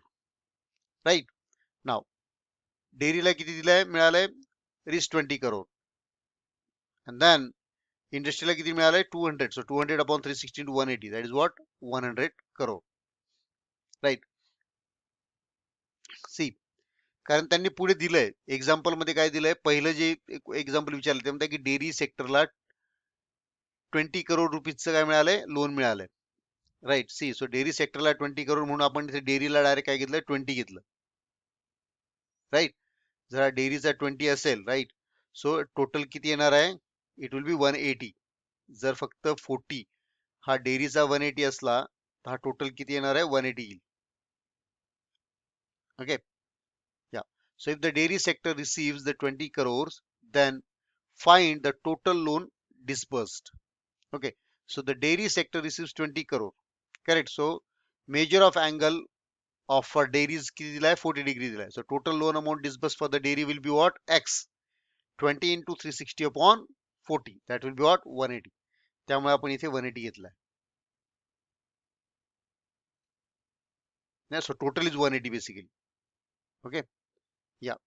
A: right? Now डेअरीला किती दिलंय मिळालंय रिच 20 crore, and then इंडस्ट्रीला किती मिळालंय 200, so 200 upon 360 into 180, that is what 100 crore, right? See, कारण त्यांनी पुढे दिलंय एक्झाम्पल मध्ये काय दिलंय, पहिलं जे एक्झाम्पल विचारलं ते म्हणतात की डेअरी सेक्टरला 20 करोड रुपीजचं काय मिळालंय लोन मिळालंय, राईट. सी, सो डेअरी सेक्टरला 20 करोड म्हणून आपण इथे डेअरीला डायरेक्ट काय घेतलं 20 घेतलं, राईट. जर डेअरीचा 20 असेल, राईट, सो टोटल किती येणार आहे, इट विल बी 180. जर फक्त 40 हा डेअरीचा 180 असला तर हा टोटल किती येणार आहे 180 येईल. ओके, या. So if the dairy sector receives the 20 crores, then find the total loan disbursed. Okay, so the dairy sector receives 20 crore, correct. So measure of angle of for dairies किती दिलाय 40 degree दिलाय. So total loan amount disbursed for the dairy will be what, x, 20 into 360 upon 40, that will be what 180. त्यामुळे आपण इथे 180 घेतलाय. So total is 180 basically. Okay, yeah.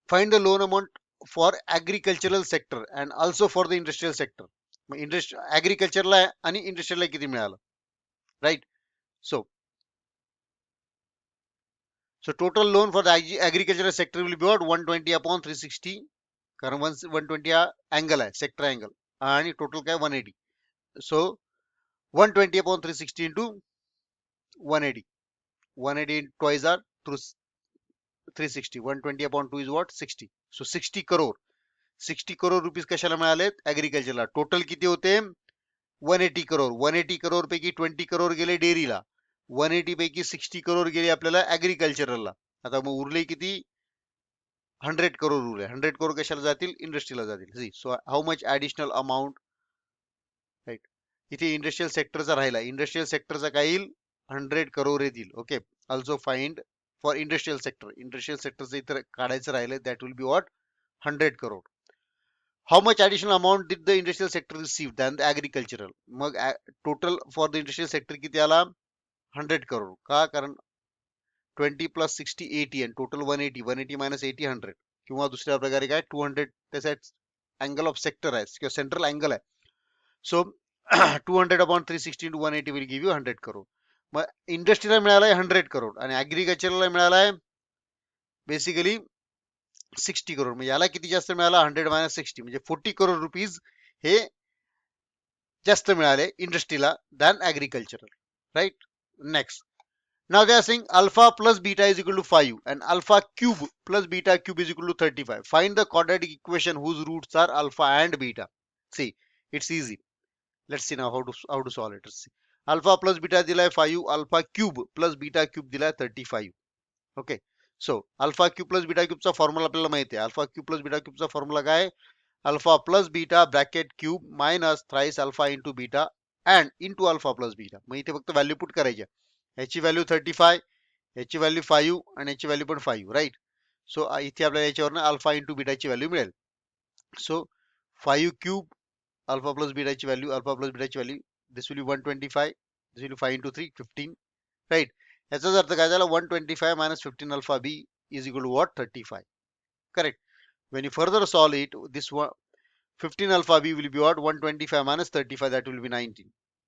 A: Find the loan amount for agricultural sector and also for the industrial sector. ऍग्रिकल्चरला आणि इंडस्ट्रीला किती मिळालं, right. So total loan for the agricultural sector will be what 120 upon 360, कारण 120 हा angle आहे sector angle, आणि total काय 180. So 120 upon 360 into 180, 180 twice are 360, 120 upon 2 is what 60. So 60 crore, 60 crore rupees कशाला मिळालेत ऍग्रिकल्चरला. टोटल किती होते 180 करोड, 180 करोड पैकी 20 करोड गेले डेअरीला, 180 पैकी 60 करोड गेले आपल्याला ऍग्रिकल्चरला. आता मग उरले किती? 100 करोड उरले. 100 करोड कशाला जातील? इंडस्ट्रीला जातील. So how much additional amount, right. इथे इंडस्ट्रियल सेक्टरचा राहिला. इंडस्ट्रियल सेक्टरचा काय येईल? 100 करोड येतील. Okay. Also find for industrial sector. Industrial सेक्टरचं इथं काढायचं राहिलं, that will be what? 100 crore. How much additional amount did the industrial sector receive than the agricultural? मग total for the industrial sector किती आला? 100 करोड. का? कारण 20 प्लस 60 80 आणि टोटल 180. 180 मायनस 80 100. किंवा दुसऱ्या प्रकारे काय 200 त्याचा अँगल ऑफ सेक्टर आहे किंवा सेंट्रल अँगल आहे. So 200 upon 360 into 180 will give you 100 crore. मग इंडस्ट्रीला मिळालाय 100 करोड आणि ऍग्रिकल्चरला मिळालाय बेसिकली 60 करोड. म्हणजे याला किती जास्त मिळाला? 100 मायनस 60 म्हणजे 40 करोड रुपीज हे जास्त मिळाले इंडस्ट्रीला than agricultural, right. Next. Now they are saying alpha plus beta is equal to 5 and alpha cube plus beta cube is equal to 35. Find the quadratic equation whose roots are alpha and beta. See, it's easy. Let's see now how to solve it. Let's see. Alpha plus beta दिलाय 5, alpha cube plus beta cube दिलाय 35. Okay. So alpha cube plus beta cube चा formula आपल्याला माहिती आहे. Alpha cube plus beta cube चा formula काय? Alpha plus beta bracket cube minus thrice alpha into beta and into alpha plus beta. मग इथे फक्त व्हॅल्यू पुट करायची. याची व्हॅल्यू 35, याची व्हॅल्यू 5 आणि याची व्हॅल्यू पण 5, राईट. सो इथे आपल्याला याच्यावरनं अल्फा इंटू बीटाची व्हॅल्यू मिळेल. सो 5 क्यूब अल्फा प्लस बीटाची व्हॅल्यू, अल्फा प्लस बीटाची value, this will be 125, this will be 5 into 3 15, right. याचाच अर्थ काय झाला? 125 minus 15 alpha b is equal to what? 35. Correct. When you further solve it, this one 15 alpha b will be what? 125 minus 35, that will be 90.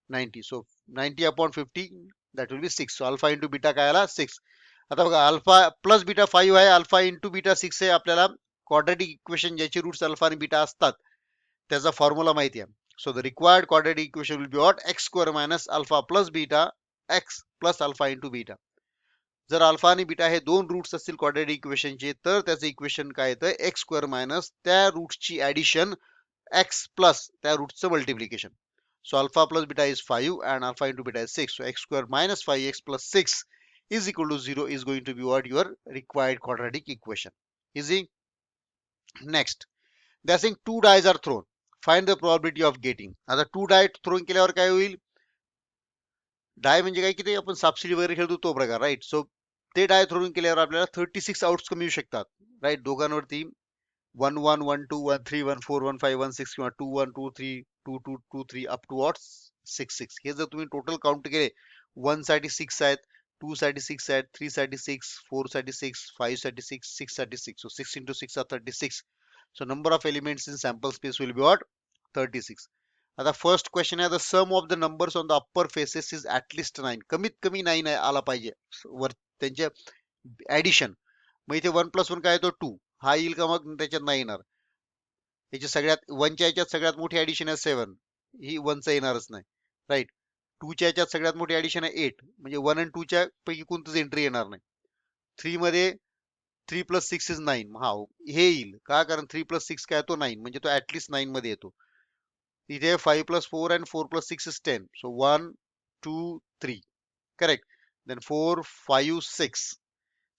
A: 90. So 90 upon 50, that will be 6. So alpha into beta काय आला? 6. आता बघा alpha plus beta 5 आहे, alpha into beta 6 आहे. आपल्याला quadratic equation ज्याचे roots alpha आणि beta असतात त्याचा फॉर्म्युला माहिती आहे. So the required quadratic equation will be what? X square minus alpha plus beta x plus alpha into beta. जर अल्फा आणि बीटा हे दोन रूट्स असतील क्वाड्रेटिक इक्वेशनचे, तर त्याचं इक्वेशन काय येतं? एक्स स्क्वेअर मायनस त्या रूट्सची ऍडिशन एक्स प्लस त्या रूटचं multiplication. So alpha plus beta is 5 and alpha into beta is 6. So x square minus 5x plus 6 is equal to 0 is going to be what? Your required quadratic equation. Easy. Next. They are saying 2 dice are thrown. Find the probability of getting. आता 2 die thrown केल्यावर काय होईल? डाय म्हणजे काय? की ते आपण सापशिडी वगैरे खेळतो तो प्रकार, राईट. सो ते डाय थ्रोन केल्यावर आपल्याला 36 आउट्स कमी येऊ शकतात, राईट. दोघांवरती 1 1 1 2 1 3 1 4 1 5 1 6 किंवा 2 1 2 3 2 2 2 3 अप टू वॉट 6 6. हे जर तुम्ही टोटल काउंट केले, 1 साठी 6 आहेत, 2 साठी 6 आहेत, 3 साठी 6, 4 साठी 6, 5 साठी 6, 6 साठी 6. So 6 into 6 are 36. So number of elements in sample space will be what? 36. आता फर्स्ट क्वेश्चन आहे, the sum of the numbers on the upper faces is at least 9. कमीत कमी 9 आला पाहिजे वर त्यांचे ऍडिशन. मग इथे 1 प्लस 1 काय येतो? 2. हा येईल का? मग त्याच्यात नाही येणार. याच्या सगळ्यात 1च्या याच्यात सगळ्यात मोठी ऍडिशन आहे 7, ही 1चा येणारच नाही, राईट. 2च्या याच्यात सगळ्यात मोठी ऍडिशन आहे 8, म्हणजे 1 आणि 2च्या पैकी कोणतीच एंट्री येणार नाही. 3 मध्ये 3 प्लस 6 इज 9. हा हे येईल का? कारण 3 प्लस 6 काय येतो? 9, म्हणजे तो ऍटलिस्ट 9 मध्ये येतो. इथे 5 plus 4 and 4 plus 6 is 10. So 1, 2, 3. Correct. Then 4, 5, 6,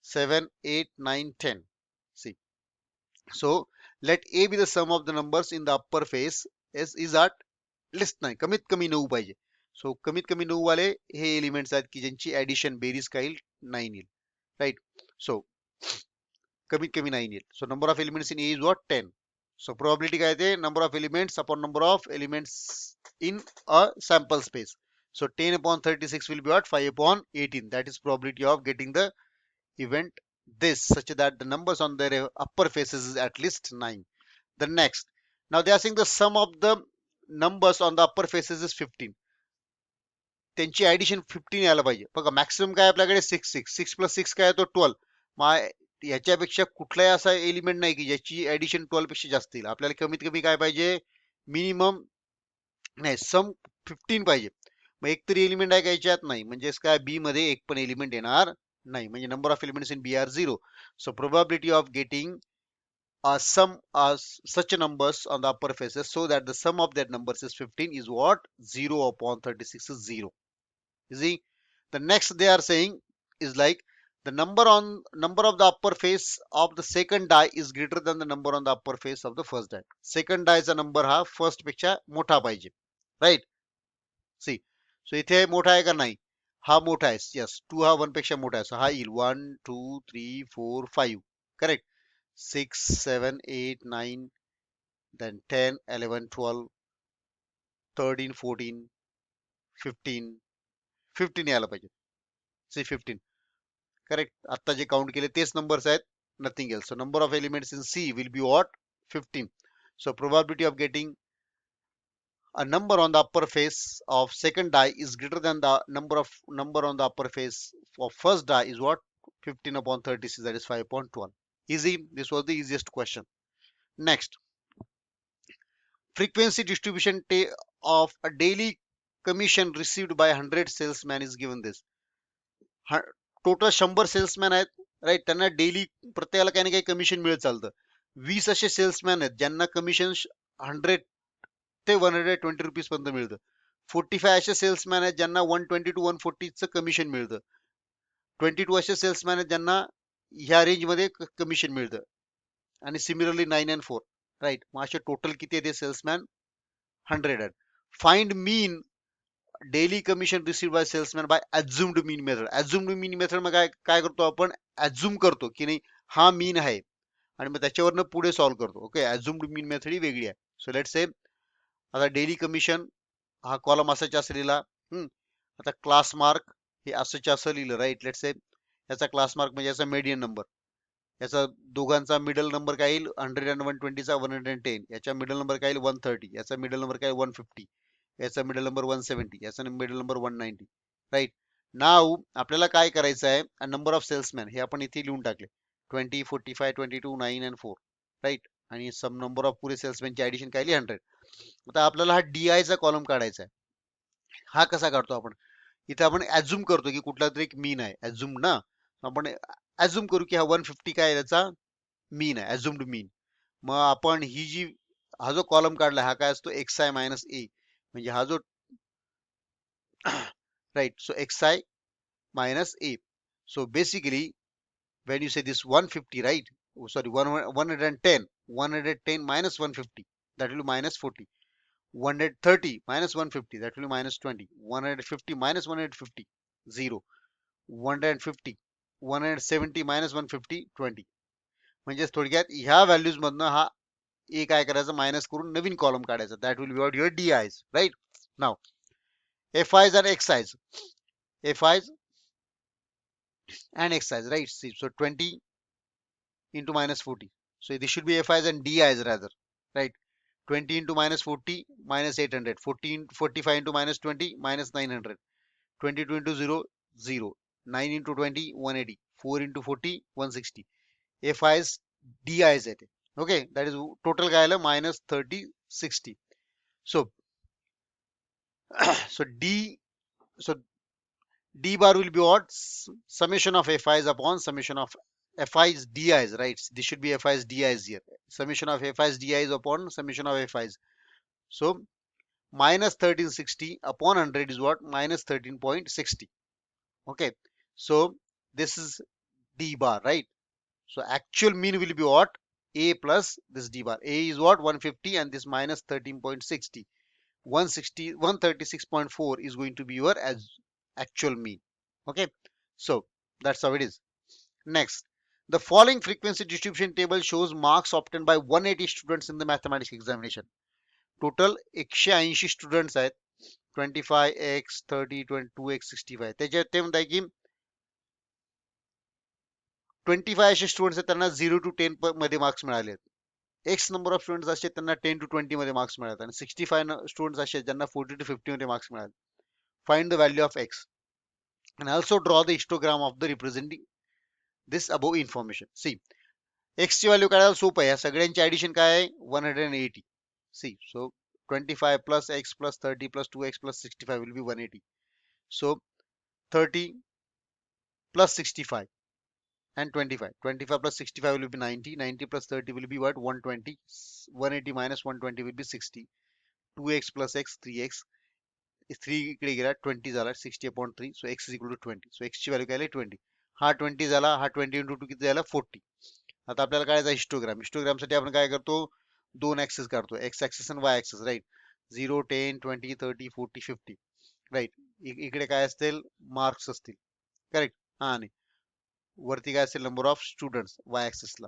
A: 7, 8, 9, 10. See. So let A be the sum of the numbers in the upper face. S is at least 9. कमीत कमी 9 पाहिजे. So कमीत कमी 9 वाले हे एलिमेंट्स आहेत की ज्यांची ऍडिशन बेरीज काय येईल? 9 येईल. राईट. सो कमीत कमी 9 येईल. So number of elements in A is what? 10. So probability काय येते? Number of elements upon number of elements in a sample space. So 10 upon 36 will be what? 5 upon 18. That is probability of getting the event this, such that the numbers on their upper faces is at least 9. The next. Now they are saying the sum of the numbers on the upper faces is 15. त्यांची addition 15 यायला पाहिजे. बघा maximum काय आपल्याकडे 6 6. 6 plus 6 काय येतो? 12. मग याच्यापेक्षा कुठलाही असा एलिमेंट नाही की ज्याची ऍडिशन 12 पेक्षा जास्त येईल. आपल्याला कमीत कमी काय पाहिजे? मिनिमम नाही, सम 15 पाहिजे. मग एक तरी एलिमेंट आहे का याच्यात? नाही. म्हणजे काय? बी मध्ये एक पण एलिमेंट येणार नाही. म्हणजे number of elements in B are 0. So probability of getting sum such numbers on the upper faces so that the sum of that numbers is 15 is what? 0 upon 36 is 0. You see? The next they are saying is like the number of the upper face of the second die is greater than the number on the upper face of the first die. Second die चा number हा first पेक्षा मोठा पाहिजे, right? C, so इथे मोठा आहे का नाही? हा मोठा आहे, यस. 2 हा 1 पेक्षा मोठा आहे, सो हा येईल 1 2 3 4 5, करेक्ट. 6 7 8 9, then 10 11 12 13 14 15 15 यायला पाहिजे. See 15, correct. आता जे काउंट केले तेच नंबर्स आहेत, nothing else. So number of elements in C will be what? 15. So probability of getting a number on the upper face of second die is greater than the number on the upper face of first die is what? 15 upon 36, that is 5 upon 12. Easy. This was the easiest question. Next, frequency distribution of a daily commission received by 100 salesman is given this. Total 100 salesman आहेत, right. त्यांना daily प्रत्येकाला काही ना काही commission मिळत चालतं. 20 असे salesman आहेत ज्यांना कमिशन 100 ते 120 रुपीज पर्यंत मिळतं. 45 असे सेल्समॅन आहेत ज्यांना 120 टू 140 चं कमिशन मिळतं. 22 असे सेल्समॅन आहेत ज्यांना ह्या रेंजमध्ये कमिशन मिळतं. आणि सिमिलरली 9 and 4, राईट. मग असे टोटल किती आहे ते सेल्समॅन? 100 आहेत. Find mean daily commission received by salesman by assumed mean method. अज्युम्ड मीन मेथड मग काय करतो आपण? अज्युम करतो की नाही हा मीन आहे आणि मग त्याच्यावरनं पुढे सॉल्व्ह करतो. ओके, अज्युम्ड मीन मेथड ही वेगळी आहे. सो लेट्स से आता डेली कमिशन हा कॉलम असाच्या असं लिहिला. आता क्लास मार्क हे असंच्या असं लिहिलं, राईट. लेट्स से याचा क्लास मार्क म्हणजे याचा मीडियन नंबर, याचा दोघांचा मिडल नंबर काय येईल? 100 and 120 चा 110, याचा मिडल नंबर काय येईल? 130, याचा मिडल नंबर काय? 150, याचा मिडल नंबर 170, याचा मिडल नंबर 190, राईट. नाव आपल्याला काय करायचं आहे? नंबर ऑफ सेल्समॅन हे आपण इथे लिहून टाकले, 20 45 22 9 and 4, राईट. आणि सम नंबर ऑफ पुरे सेल्समॅनची ऍडिशन काय? 100. आता आपल्याला हा DI चा कॉलम काढायचा आहे. हा कसा काढतो आपण? इथे आपण ऍझ्युम करतो की कुठला तरी एक मीन आहे, ऍझ्युम ना. आपण ऍझ्युम करू की हा 150 काय याचा मीन आहे, ऍझ्युम्ड मीन. मग आपण ही जी हा जो कॉलम काढला हा काय असतो? XI मायनस ए, म्हणजे हा जो, right. So XI minus a. So basically, when you say this 150, right? Oh, sorry, 110 minus 150, that will be minus 40. 130 minus 150, that will be minus 20. 150 minus 150, 0. 150, 170 minus 150, 20. म्हणजे थोडक्यात ह्या व्हॅल्यूज मधनं हा ए काय करायचं? मायनस करून नवीन कॉलम काढायचा. That will be what? Your DIs, right. नाव FIs and XIs. FIs and XIs, right? See, so 20 into minus 40. So this should be FIs and DIs rather, right? 20 into minus 40 minus 800. 14 45 into minus 20 minus 900. 22 into 0 0. 9 into 20 180. 4 into 40 160. FIs DIs at it. Okay, that is total guy minus 30 60. So so D bar will be what? Summation of FIs upon summation of FIs DIs, right? This should be FIs DIs here. Summation of FIs DIs upon summation of FIs. So minus 1360 upon 100 is what? Minus 13.60. Okay. So this is D bar, right? So actual mean will be what? A plus this D bar. A is what? 150 and this minus 13.60. 160 136.4 is going to be your as actual mean. Okay, so that's how it is. Next, the following frequency distribution table shows marks obtained by 180 students in the mathematics examination. Total 180 students आहेत. 25x 30 22x 65. त्याच्यात ते म्हणताय की 25 असे students आहेत त्यांना 0 to 10 मध्ये marks मिळाले. एक्स नंबर ऑफ स्टुडंट्स असे त्यांना 10 to 20 मध्ये मार्क्स मिळाले आणि 65 स्टुडंट्स असे ज्यांना 40 to 50 मध्ये मार्क्स मिळाले. Find the value of x and also draw the histogram of the representing this above information. See, x ची व्हॅल्यू काढायला सोपं आहे. या सगळ्यांची ऍडिशन काय आहे? 180. See, so 25 plus x plus 30 plus 2x plus 65 will be 180. So 30 plus 65 and 25. 25 plus 65 will be 90. 90 plus 30 will be what? 120. 180 minus 120 will be 60. 2x plus x 3x. 3 इकडे गेला 20 झाला 60/3. सो x is equal to 20. So x ची value काय आली 20. हा 20 झाला, हा 20 इंटू 2 किती झाला 40. आता आपल्याला काढायचा हिस्टोग्राम. हिस्टोग्रामसाठी आपण काय करतो, दोन ऍक्सिस काढतो, एक्स ऍक्सिस आणि वाय ऍक्सिस, राईट. 0, 10, 20, 30, 40, 50, राईट. इकडे काय असतील, मार्क्स असतील, करेक्ट. हा, आणि वरती काय असेल, नंबर ऑफ स्टुडंट्स वाय ऍक्सिसला.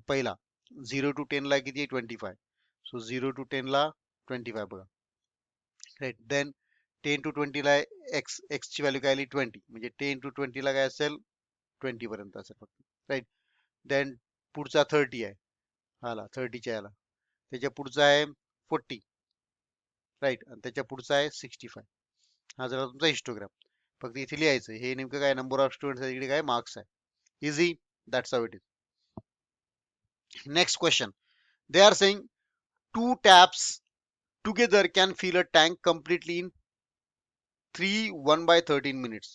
A: पहिला 0 to 10 ला किती 25. सो 0 to 10 ला 25 बघा, राईट. देन 10 to 20 ला एक्स ची व्हॅल्यू काय आली 20, म्हणजे 10 to 20 ला काय असेल 20 पर्यंत असेल फक्त, राईट. देन पुढचा 30 आहे, हाला 30च्या याला. त्याच्या पुढचा आहे 40, राईट. आणि त्याच्या पुढचा आहे 65. हा झाला तुमचा हिस्टोग्राम. फक्त इथे लिहायचं हे नेमकं काय, नंबर ऑफ स्टुडंट्स आहे, इकडे काय मार्क्स आहे. Easy, that's how it is. Next question. They are saying 2 taps together can fill a tank completely in 3 1/13 minutes.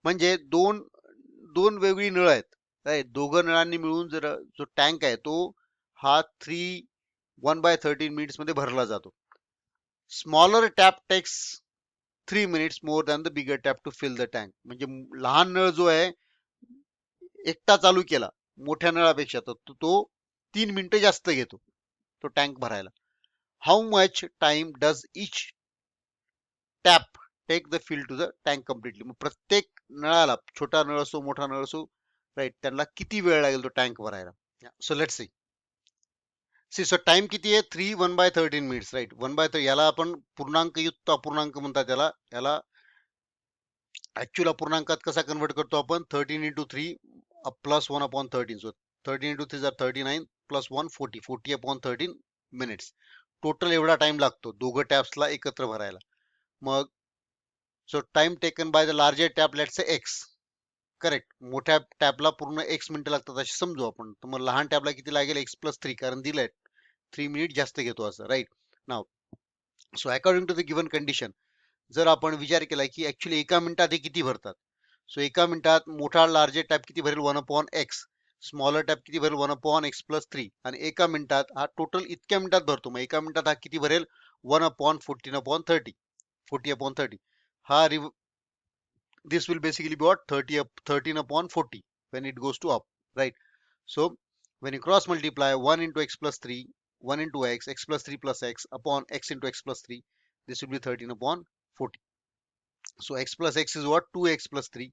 A: म्हणजे दोन दोन वेगळी नळ आहेत, राईट. दोघं नळांनी मिळून जर जो टँक आहे तो हा 3 1/13 मिनिट्स मध्ये भरला जातो. Smaller tap takes 3 minutes more than the bigger tap to fill the tank. म्हणजे लहान नळ जो आहे एकटा चालू केला मोठ्या नळापेक्षा, तर तो 3 मिनिटं जास्त घेतो तो टँक भरायला. How much time does each tap take the fill to the tank completely. मग प्रत्येक नळाला, छोटा नळ असो मोठा नळ असो, राईट, त्यांना किती वेळ लागेल तो टँक भरायला. So let's see so time किती आहे 3 1/13 मिनिट्स, राईट. 1/3 याला आपण पूर्णांक युक्त अपूर्णांक म्हणतात, याला ऍक्च्युअल अपूर्णांकात कसा कन्वर्ट करतो आपण, 13 into 3 plus 1/13. So 13 into 3 39 plus 1 40, 40/13 minutes. Total एवढा टाइम लागतो दोघं टॅप्सला एकत्र भरायला. मग so time taken by the larger tap, let's say x, correct. मोठ्या टॅपला पूर्ण एक्स मिनिटं लागतात असे समजू आपण. तर मग लहान टॅपला किती लागेल, एक्स प्लस 3, कारण दिलंय 3 मिनिट जास्त घेतो असं, राईट. नाव so according to the given condition, जर आपण विचार केला की ऍक्च्युली एका मिनिटात हे किती भरतात, सो एका मिनिटात मोठा लार्जर टॅप किती भरेल 1/x, स्मॉलर टॅप किती भरेल 1/x प्लस 3, आणि एका मिनिटात हा टोटल इतक्या मिनिटात भरतो. मग एका मिनिटात हा किती भरेल 1/14/30, 40/30. हा this will basically be what 13/40 when it goes to up, right. So when you cross multiply 1 into x plus 3, 1 into x, x plus 3 plus x upon x into x plus 3, this will be 13/40. So x plus x is what, 2x plus 3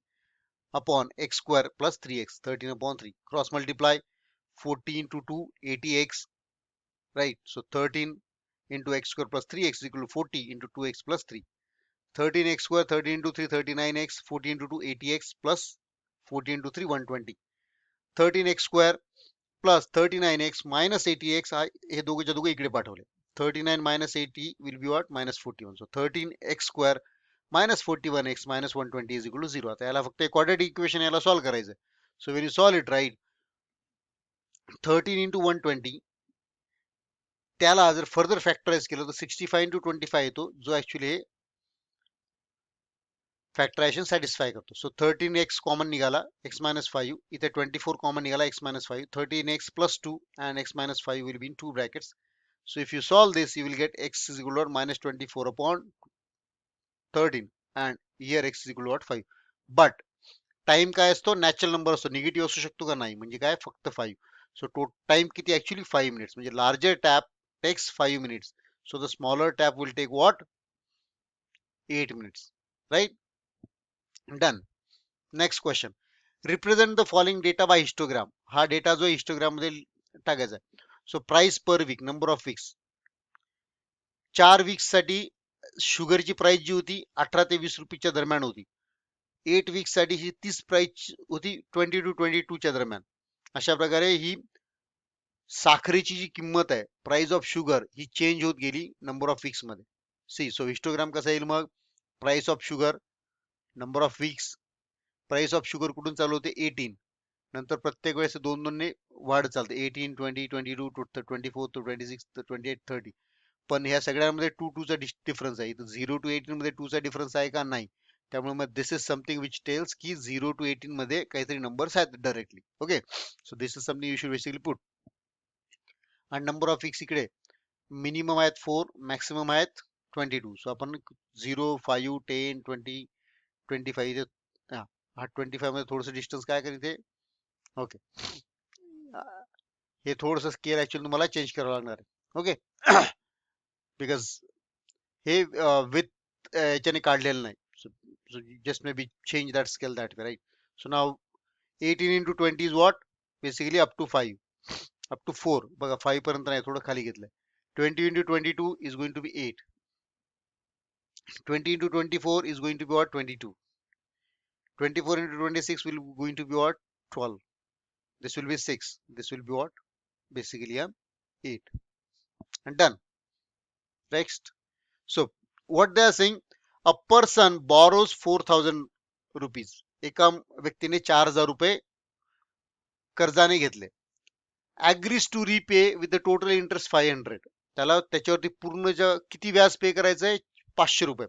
A: upon x square plus 3x, 13/3. Cross multiply 14 to 2, 80x, right. So 13 into x square plus 3x is equal to 40 into 2x plus 3. 13x square, 13 into 3, 39x, 14 into 2, 80x plus 14 into 3, 120. 13x square plus 39x minus 80x, हे दोघेच्या दोघे इकडे पाठवले. 39 minus 80 will be what, minus 41. So 13x square minus 41x minus 120 is equal to 0. आता याला फक्त quadratic equation याला solve करायचं. So when you solve it, right, 13 into 120, त्याला जर फर्दर फॅक्टराइज केलं तर 65 into 25 येतो, जो ऍक्च्युली फॅक्टरायझेशन सॅटिस्फाय करतो. सो 13x कॉमन निघाला, x minus 5, इथे 24 कॉमन निघाला, x minus 5, 13x plus 2 and x minus 5 will be in two brackets. So if you solve this, you will get x is equal to minus 24/13 and here x is equal to what, 5. But time काय असतो, natural number असतो, negative असू शकतो का, नाही, म्हणजे काय फक्त 5. सो टाइम किती ऍक्च्युली 5 मिनिट्स, म्हणजे larger tap takes 5 minutes. So the smaller tap will take what, 8 minutes, right. Done. Next question. Represent the following data by histogram. हा डेटा जो हिस्टोग्राम मध्ये टाकायचा आहे. So price per week, number of weeks. 4 weeks साठी शुगरची price जी होती 18 ते 20 रुपयाच्या दरम्यान होती. 8 वीक्स साठी ही 30 प्राइस होती 20 to 22 च्या दरम्यान. अशा प्रकारे ही साखरेची जी किंमत आहे, price of sugar, he change होत गेली नंबर ऑफ वीक्स मध्ये. सी सो हिस्टोग्राम कसा येईल मग, price of sugar, number of weeks, price of sugar कुठून चालू होते 18, नंतर प्रत्येक वेळेस 2-2 ने वाढ चालते, 18 20 22 24 26 28 30. पण ह्या सगळ्यांमध्ये 2 चा डिफरन्स आहे. इथं 0 to 18 मध्ये 2 चा डिफरन्स आहे का, नाही. त्यामुळे मग दिस इज समथिंग विच टेल्स की 0 to 18 मध्ये काहीतरी नंबर्स आहेत directly. Okay, so this is something you should basically put. आणि नंबर ऑफ वीक्स इकडे मिनिमम आहेत 4, मॅक्सिमम आहेत 22. सो आपण 0, 5, 10, 20, 25 इथे हा 25 मध्ये थोडस डिस्टन्स काय करेल इथे. ओके, हे थोडस स्केल ऍक्च्युअली तुम्हाला चेंज करावं लागणार आहे. ओके बिकॉज हे विथ याच्याने काढलेलं नाही. so just maybe change that scale that way, right? So now 18 into 20 is what? Basically up to 5, up to 4. बघा 5 पर्यंत नाही, थोडं खाली घेतलंय. 20 into 22 is going to be 8. 20 into 24 is going to be what? 22. 24 into 26 will going to be what? 12. This will be 6. This will be what? Basically 8. And done. Next. So what they are saying, a person borrows 4,000 rupees. एका व्यक्तीने 4,000 रुपये कर्जाने घेतले. agrees to repay with the total interest 500. त्याला त्याच्यावरती पूर्ण किती व्याज पे करायचंय? 500 रुपये.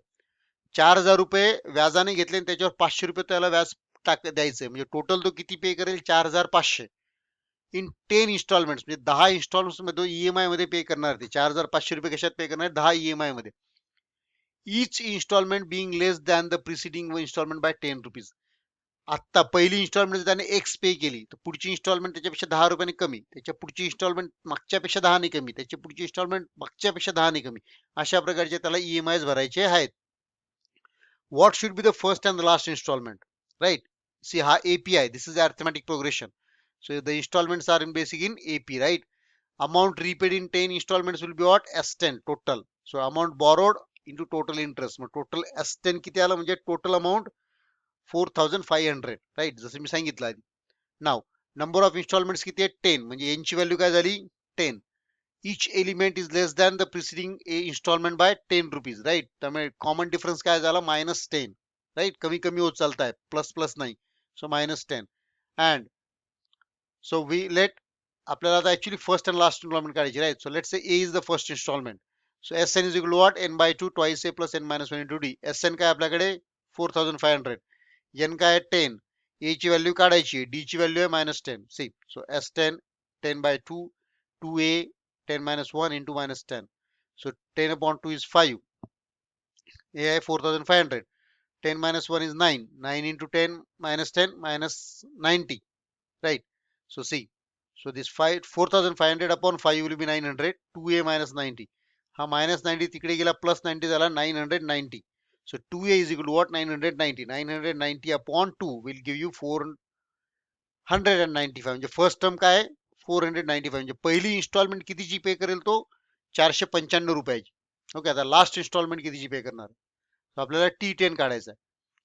A: 4,000 रुपये व्याजाने घेतले आणि त्याच्यावर 500 रुपये त्याला व्याज द्यायचंय. म्हणजे टोटल तो किती पे करेल? 4,500 इन 10 इन्स्टॉलमेंट्स, म्हणजे 10 इन्स्टॉलमेंट्स मध्ये ईएमआय मध्ये पे करणार. ते 4,500 रुपये कशात पे करणार? 10 ईएमआय मध्ये. each installment being less than the preceding installment by 10 rupees. आता पहिली इन्स्टॉलमेंट त्याने एक्स पे केली, तर पुढची इन्स्टॉलमेंट त्याच्यापेक्षा 10 रुपयाने कमी, त्याच्या पुढची इन्स्टॉलमेंट मागच्यापेक्षा 10 ने कमी, त्याची पुढची इन्स्टॉलमेंट मागच्यापेक्षा 10 ने कमी, अशा प्रकारचे त्याला ईएमआय भरायचे आहेत. What should be the first and the last installment, right? See हा एपी आहे, this is arithmetic progression. So the installments are in basic in AP, right? Amount repaid in 10 installments will be what? S10 total. So amount borrowed into total interest, मग total S10 किती आलं? म्हणजे total amount 4,500, right? जसं मी सांगितलं आधी. नाव number of instalments किती आहे? 10, म्हणजे एनची व्हॅल्यू काय झाली? 10. Each element is less than the preceding installment by 10 rupees, right? त्यामुळे कॉमन डिफरन्स काय झाला? -10, राईट? कमी कमी होत चालत आहे, प्लस प्लस नाही. So -10. And so we let, आपल्याला आता actually first and last installment काढायची, right? So let say a is the first installment. So SN is equal to what? n/2 twice a plus n-1 into d. SN काय आपल्याकडे? 4,500. n काय? 10. a ची value काढायची, d ची value आहे -10. See, so S10 10/2 2a 10-1 into -10. So 10/2 is 5. a आहे 4,500. 10-1 is 9. 9 into 10 -10 -90. Right? So see. So this 4,500 upon 5 will be 900. 2a -90. हा -90 तिकडे गेला, +90 झाला, 990. So 2a is equal to what? 990. 990 upon 2 will give you 495. म्हणजे first term काय आहे? 495. म्हणजे पहिली इन्स्टॉलमेंट कितीची पे करेल तो? 495 रुपयाची. ओके, आता लास्ट इन्स्टॉलमेंट कितीची पे करणार? आपल्याला T10 काढायचं आहे.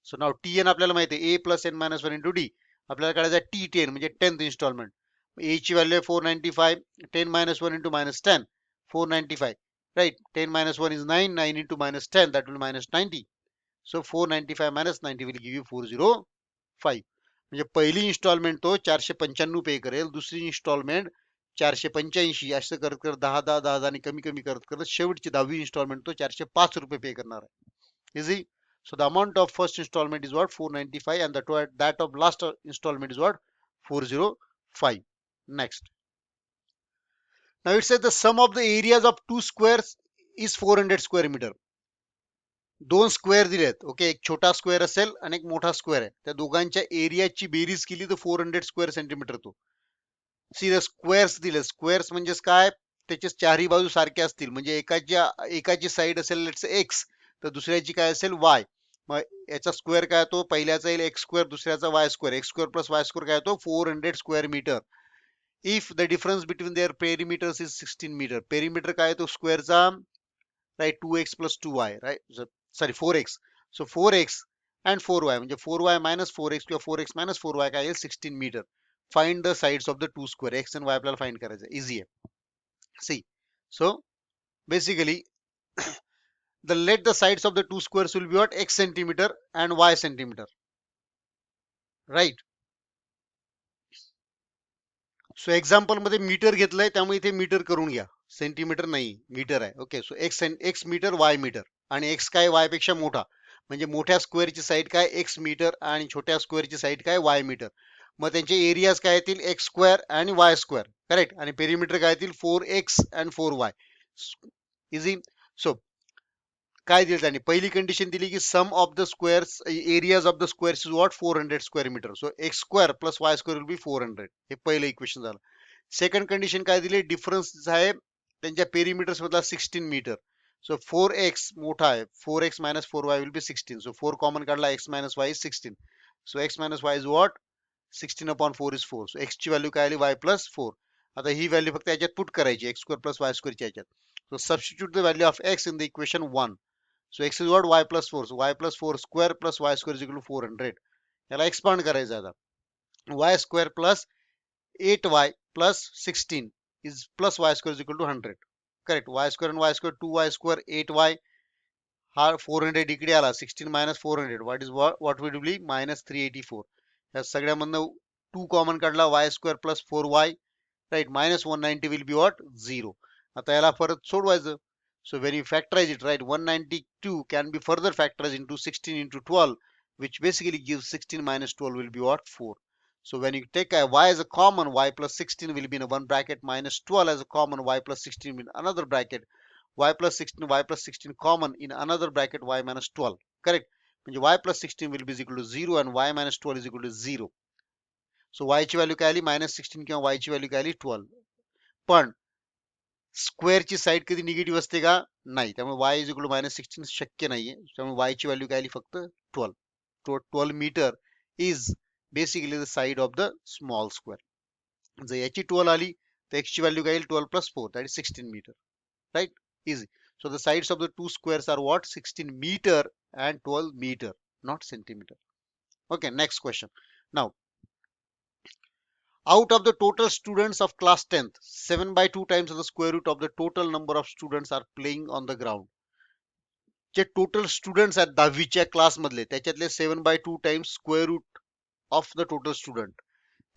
A: सो नाव TN आपल्याला माहिती आहे, a plus n-1 into d. आपल्याला काढायचं आहे T10, म्हणजे 10th इन्स्टॉलमेंट. a ची व्हॅल्यू आहे 495. 10-1 into -10, 495. Right? 10-1 is 9. 9 into -10, that will be -90. So 495 - 90 will give you 405. म्हणजे पहिली इन्स्टॉलमेंट तो 495 पे करेल, दुसरी इन्स्टॉलमेंट 485, असं करत करत 10 आणि कमी कमी करत करत शेवटची 10वी इन्स्टॉलमेंट तो 405 रुपये पे करणार आहे. Easy. So the amount of first instalment is what? 495 and that of last installment is what? 405. Next. Now it says the sum of the areas of two squares is 400 square meter. दोन square दिलेत. Okay, एक छोटा square असेल आणि एक मोठा square आहे. त्या दोघांच्या एरियाची बेरीज केली तर 400 स्क्वेअर सेंटीमीटर तो. सी द स्क्वेअर्स दिले. स्क्वेअर्स म्हणजेच काय? त्याचे चारही बाजू सारखे असतील. म्हणजे एकाची साईड असेल लेट्स एक्स, तर दुसऱ्याची काय असेल? वाय. मग याचा स्क्वेअर काय तो? पहिल्याचा येईल एक्स स्क्वेअर, दुसऱ्याचा y square. X square plus y square काय तो? 400 square metre. If the difference between their perimeters is 16 metre. Perimeter काय तो स्क्वेअरचा? Right, 2x plus 2y, right? Sorry 4x. So 4x and 4y, म्हणजे 4y minus 4x किंवा 4x minus 4y काय येईल? 16 metre. Find the sides of the two square. X and y आपल्याला find करायचं आहे. इझी आहे. See, so basically the let the sides of the two squares will be what? X centimeter and Y centimeter, right? So example मध्ये metre घेतलंय, त्यामुळे इथे metre करून घ्या, सेंटीमीटर नाही, मीटर आहे. Okay, so x metre, y metre. आणि x काय? वाय पेक्षा मोठा, म्हणजे मोठ्या स्क्वेअरची साईड काय? एक्स मीटर, आणि छोट्या स्क्वेअरची साईड काय? Y metre. मग त्यांचे एरियाज काय येतील? एक्स स्क्वेअर आणि वाय स्क्वेअर, करेक्ट? आणि पेरिमीटर काय येतील? 4x and 4y. Easy. So काय दिलं त्यांनी पहिली कंडिशन दिली की sum of the squares areas of the squares is what 400 square metre so x square plus y square will be 400 हे पहिलं इक्वेशन झालं सेकंड कंडिशन काय दिली डिफरन्स आहे त्यांच्या पेरिमीटर्स मधला 16 मीटर सो 4x मोठा आहे 4x minus 4y will be 16 so 4 common काढला x minus y is 16 so x minus y is what 16 upon 4 is 4 so x ची व्हॅल्यू काय आली y प्लस 4 आता ही व्हॅल्यू फक्त याच्यात पुट करायची एक्स स्क्वेअर प्लस वाय स्क्वेअरच्या याच्यात so substitute the value of x in the equation 1 so x is what y plus 4 so y plus 4 square plus y square is equal to 400 याला expand करायचं आता y square plus 8y plus 16 is plus y square is equal to 100 correct y square and y square 2y square 8y हा 400 इकडे आला 16 minus 400 what will be minus 384 या सगळ्यामधनं 2 common काढला y square plus 4y right minus 190 will be what 0 आता याला परत सोडवायचं so when you factorize it right 192 can be further factorized into 16 into 12 which basically gives 16 minus 12 will be what 4 so when you take a y as a common y plus 16 will be in a one bracket minus 12 as a common y plus 16 in another bracket y plus 16 common in another bracket y minus 12 correct म्हणजे y plus 16 will be equal to 0 and y minus 12 is equal to 0 so y ची value काय आली minus 16 किंवा y ची value काय आली 12 पण स्क्वेअरची side कधी निगेटिव्ह असते का नाही त्यामुळे y is equal to minus 16 शक्य नाहीये त्यामुळे y ची व्हॅल्यू काय आली फक्त 12 तो 12 metre is basically the side of the small square जर याची 12 आली तर x ची व्हॅल्यू काय येईल 12 plus 4 that is 16 metre right easy so the sides of the two squares are what 16 metre and 12 metre not centimetre okay next question now out of the total students of class 10th 7 by 2 times the square root of the total number of students are playing on the ground जे total students आहेत 10वीच्या class मधले त्याच्यातले 7 by 2 times square root of the total student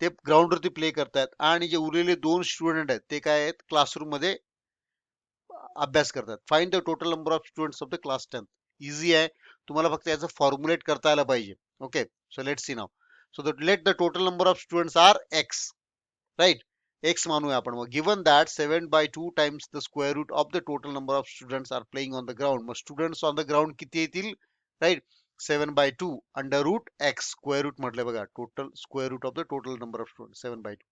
A: ते ground वरती play करतात आणि जे उरलेले दोन स्टुडंट आहेत ते काय आहेत क्लासरूम मध्ये अभ्यास करतात find the total number of students of the class 10th easy आहे तुम्हाला फक्त याचं फॉर्म्युलेट करता आलं पाहिजे okay so let's see now so that let the total number of students are x right x मानूया आपण मग given that 7 by 2 times the square root of the total number of students are playing on the ground मग students on the ground किती येतील right 7 by 2 under root x square root म्हटलं बघा total square root of the total number of students 7 by 2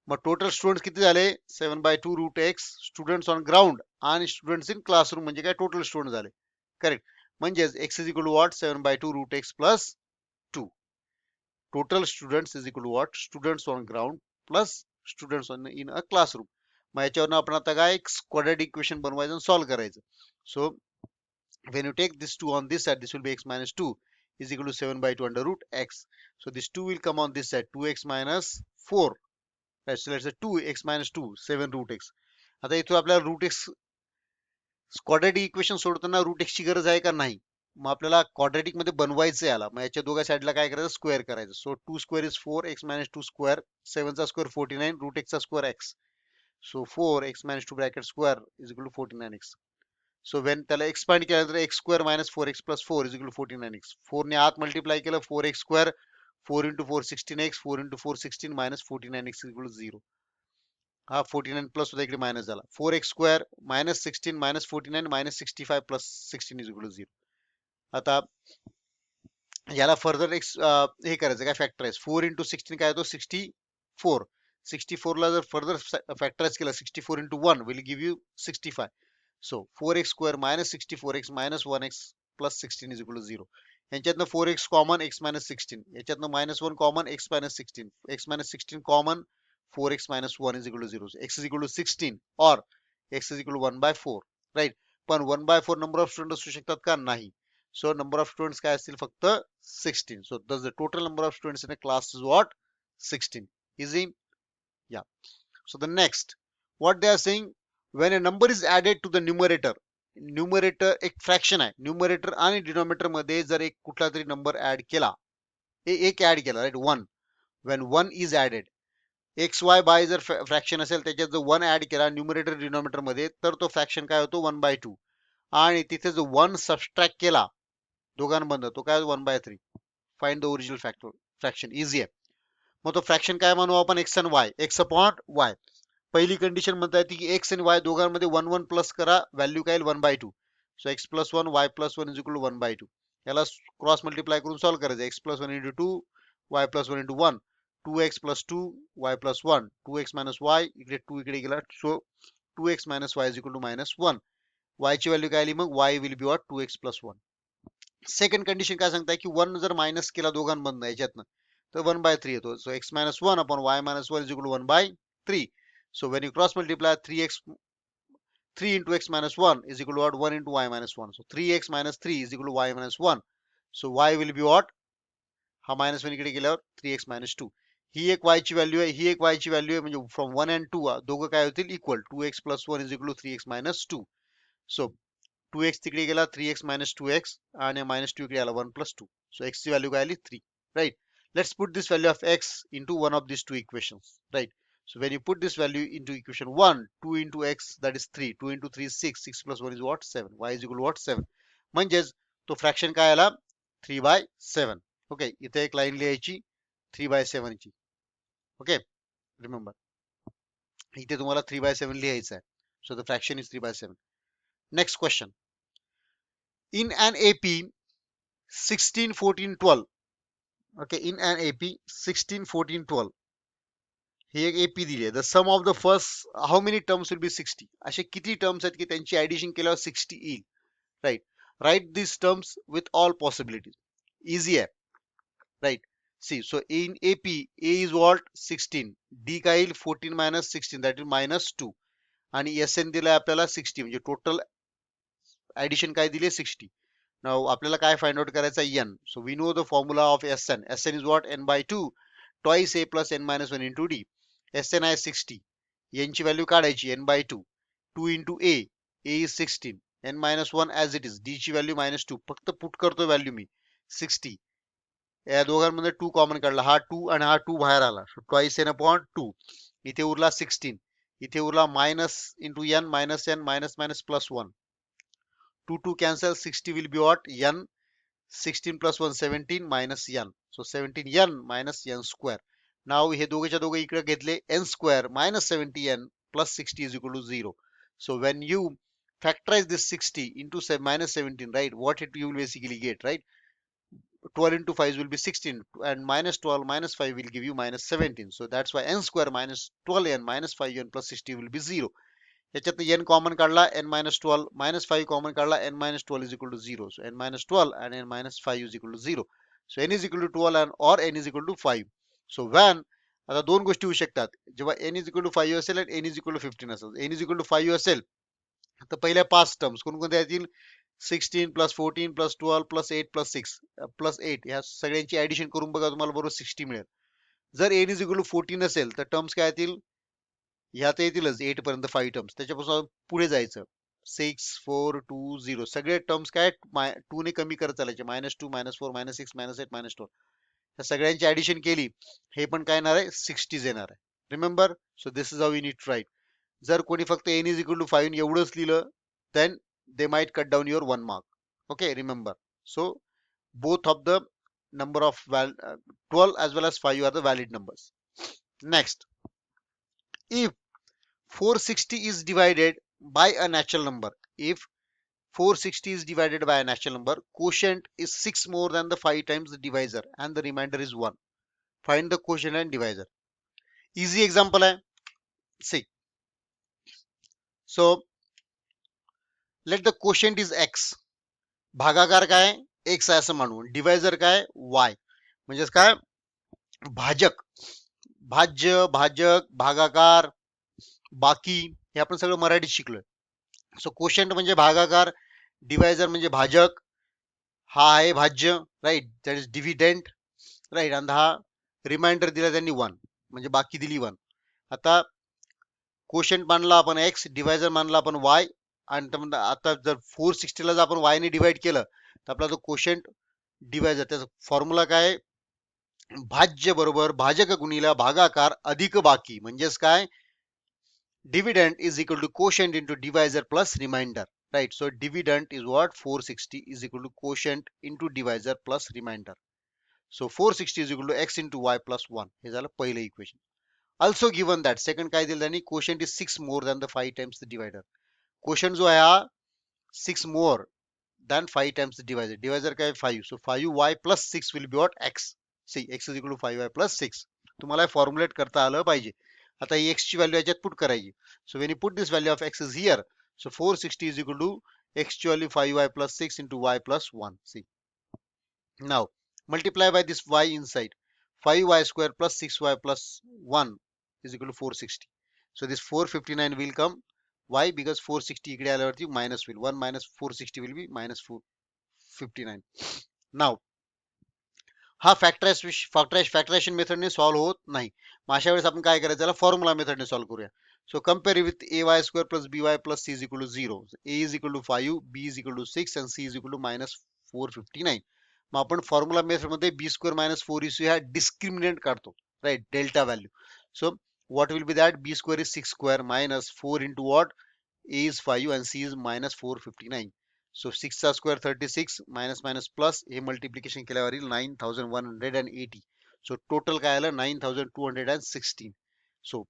A: मग total students किती झाले 7 by 2 root x students on ground आणि students in classroom म्हणजे काय total students झाले करेक्ट म्हणजेच x is equal to what 7 by 2 root x plus 2 total students is equal to what students on ground plus students on in a classroom मग याच्यावरून आपण आता काय एक quadratic equation बनवायचं आणि सॉल्व करायचं so when you take this 2 on this side this will be x minus 2 is equal to 7 by 2 under root x so this 2 will come on this side 2x minus 4 right so let's say 2x minus 2 7 root x आता इथून आपल्याला root x quadratic equation सोडताना root x ची गरज आहे का नाही मग आपल्याला क्वाड्रेटिक मध्ये बनवायचं याला मग याच्या दोघा साईडला काय करायचं स्क्वेअर करायचं so 2 square is 4 x minus 2 square 7 चा स्क्वेअर 49 रूट x चा square x so 4 x minus 2 bracket square is equal to 49x so when त्याला एक्सपांड केल्यानंतर x square minus 4x plus 4 is equal to 49x 4 ने आत multiply केलं 4x square 4 into 4 16x 4 into 4 16 minus 49x is equal to 0 हा 49 plus होता इकडे minus झाला 4x square minus 16 minus 49 minus 65 plus 16 is equal to 0 आता याला further हे करायचं काय फॅक्टराइज 4 into 16 काय होतो 64 64 ला जर फर्दर फॅक्टराइज केला 64 into 1 will give you 65 so 4x square minus 64x minus 1x plus 16 is equal to 0 यांच्यातनं 4x common x minus 16 याच्यातनं minus 1 common x minus 16 x minus 16 common 4x minus 1 is equal to 0 so x is equal to 16 or x is equal to 1 by 4 right पण 1 by 4 number of student असू शकतात का नाही so number of students काय असतील फक्त 16 so thus the total number of students in a class is what 16 easy yeah so the next what they are saying when a number is added to the numerator एक fraction आहे numerator आणि denominator मध्ये जर एक कुठला तरी number add केला एक ऍड केला right 1 when 1 is added x y by जर फ्रॅक्शन असेल त्याच्यात जर 1 ऍड केला न्यूमरेटर डिनॉमिनेटर मध्ये तर तो फ्रॅक्शन काय होतो 1 by 2 आणि तिथे जो 1 सबस्ट्रॅक्ट केला दोघांमधनं तो काय 1 by 3 find the original fraction easy आहे मग तो फ्रॅक्शन काय म्हणू आपण एक्स आणि वाय एक्स अपॉन वाय पहिली कंडिशन म्हणता येते की एक्स आणि वाय दोघांमध्ये 1 1 प्लस करा व्हॅल्यू काय 1 by 2 so x plus one y plus one is equal to 1/2. याला क्रॉस मल्टिप्लाय करून सॉल्व्ह करायचं. X plus one into two y plus one into one, 2x plus two y plus one, 2x minus y, इकडे 2 इकडे गेला, so 2x minus y is equal to minus one. y ची value काय आली मग, y will be what 2x plus one. Second condition काय सांगताय की 1 जर मायनस केला दोघांमधनं याच्यातनं तर 1/3 येतो. So x minus one upon y minus one is equal to 1/3. So when you cross multiply 3 into x minus 1 is equal to what? 1 into y minus 1. So 3x minus 3 is equal to y minus 1. So y will be what? हा minus 1 इकडे गेल्यावर 3x minus 2. ही एक y ची value आहे, ही एक y ची value आहे, म्हणजे फ्रॉम 1 and 2 दोघं काय होतील equal. 2x plus 1 is equal to 3x minus 2. So 2x तिकडे गेला 3x minus 2x आणि minus 2 इकडे आला 1 plus 2. So x ची व्हॅल्यू काय आली 3. Right? Let's put this value of x into one of these two equations. Right? So when you put this value into equation 1, 2 into x, that is 3. 2 into 3 is 6. 6 plus 1 is what? 7. Y is equal to what? 7. म्हणजेच तो fraction काय आला 3/7. Okay, इथे एक line लिहायची 3/7 ची. Okay, remember इथे तुम्हाला 3/7 लिहायचं आहे. So the fraction is 3/7. Next question. In an AP 16, 14, 12. Okay, in an AP 16, 14, 12. ही एक एपी दिली आहे. The sum of the first how many terms will be 60. असे किती टर्म्स आहेत की त्यांची ऍडिशन केल्यावर 60 येईल. Right, right this terms with all possibilities. Easy आहे. Right, see so in AP a is what 16, d काय येईल 14 मायनस 16 दॅट इज मायनस 2 आणि एस एन दिलाय आपल्याला 60, म्हणजे टोटल ऍडिशन काय दिली 60. नाव आपल्याला काय फाइंड आउट करायचं आहे n. So we know the formula of s n. S n is what n/2 twice a plus n minus 1 into d. SN आहे 60. यांची व्हॅल्यू काढायची n/2. 2 into a. a is 16. n minus 1 as it is. d ची value -2. फक्त put करतो value मी 60. या दोघांमध्ये 2 common काढला. हा 2 आणि हा 2 बाहेर आला. Twice n upon 2. इथे उरला 16. इथे उरला minus into n minus n minus minus plus 1. 2 2 cancel. 60 will be what n. 16 plus 1 17 minus n. So 17n minus n square. Now हे दोघेच्या दोघे इकडे घेतले n square minus 70n plus 60 is equal to 0. So when you factorize this 60 into minus 17, right, what you will basically get, right? 12 into 5 will be 16 and minus 12 minus 5 will give you minus 17. So that's why n square minus 12n minus 5n plus 60 will be 0. याच्यात n common काढला n minus 12 minus 5 common काढला n minus 12 is equal to 0. So n minus 12 and n minus 5 is equal to 0. So n is equal to 12 and or n is equal to 5. So when आता दोन गोष्टी होऊ शकतात. जेव्हा n is equal to 5 असेल आणि n is equal to 15 असेल. n is equal to 5 असेल तर पहिल्या 5 टर्म्स कोणकोणत्या येतील 16 plus 14 plus 12 plus 8 plus 6 plus 8 ह्या सगळ्यांची ऍडिशन करून बघा तुम्हाला बरोबर 60 मिळेल. जर n is equal to 14 असेल तर टर्म्स काय येतील ह्यात येतीलच 8 पर्यंत 5 टर्म्स. त्याच्यापासून पुढे जायचं 6 4 2 0 सगळे टर्म्स काय 2 ने कमी करत चालायचे. -2 -4 -6 -8 -12 ह्या सगळ्यांची ऍडिशन केली हे पण काय येणार आहे 60 येणार आहे. Remember, so this is how you need to write. जर कोणी फक्त n इज इक्वल टू 5 एवढंच लिहिलं then they might cut down your 1 mark. Okay, remember. So both of the number of 12 as well as 5 are the valid numbers. Next, if 460 is divided by a natural number, if 460 is divided by a natural number, quotient is 6 more than the 5 times the divisor and the remainder is 1. Find the quotient and divisor. Easy example hai. See, so let the quotient is x. भागाकार काय x आहे असं मानू. Divisor काय y. म्हणजेच काय भाजक, भाज्य, भाजक, भागाकार, बाकी हे आपण सगळं मराठीत शिकलोय. सो कोशंट म्हणजे भागाकार, डिवायझर म्हणजे भाजक, हा आहे भाज्य, right, that is dividend, right, आणि हा रिमाइंडर दिला त्यांनी 1 म्हणजे बाकी दिली 1. आता कोशंट मानला आपण x, डिवायझर मानला आपण y, आणि आता जर 460 ला जर आपण y ने डिवाइड केलं तर आपला जो कोशंट डिवायझर त्याचा फॉर्म्युला काय भाज्य बरोबर भाजक गुणिले भागाकार अधिक बाकी. म्हणजेच काय dividend is equal to quotient into divisor plus remainder, right? So dividend is what 460 is equal to quotient into divisor plus remainder. So 460 is equal to x into y plus 1. हे झालं पहिलं equation. Also given that second काय दिलं त्यांनी quotient is 6 more than the 5 times the divider. Quotient जो आहे हा 6 more than 5 times the divisor. Divisor काय 5. So 5y plus 6 will be what? X. See, x is equal to 5y plus 6. तुम्हाला formulate करता आलं पाहिजे. आता ही x ची व्हॅल्यू याच्यात पुट करायची. So when you put this value of x is here, so 460 is equal to x ची value 5y plus 6 into y plus 1. See. Now, multiply by this y inside. 5y square plus 6y plus 1 is equal to 460. So this 459 will come. Why? Because 460 इकडे आल्यावरती minus will. 1 minus 460 will be minus 459. Now, हा factorisation मेथडने solve होत नाही. मग अशा वेळेस आपण काय करायचं, त्याला फॉर्म्युला मेथडने सॉल्व्ह करूया. So compare with ay square plus by plus c is equal to 0. a is equal to 5, b is equal to 6 and c is equal to minus 459. मग आपण फॉर्म्युला मेथडमध्ये बी स्क्वेअर मायनस 4ac हा discriminant काढतो, right, delta value. So what will be that? B square is 6 square minus 4 into what? a is 5 and c is minus 459. So 6 चा square 36 minus minus plus हे multiplication केल्यावर येईल 9180. So total काय आलं 9216. So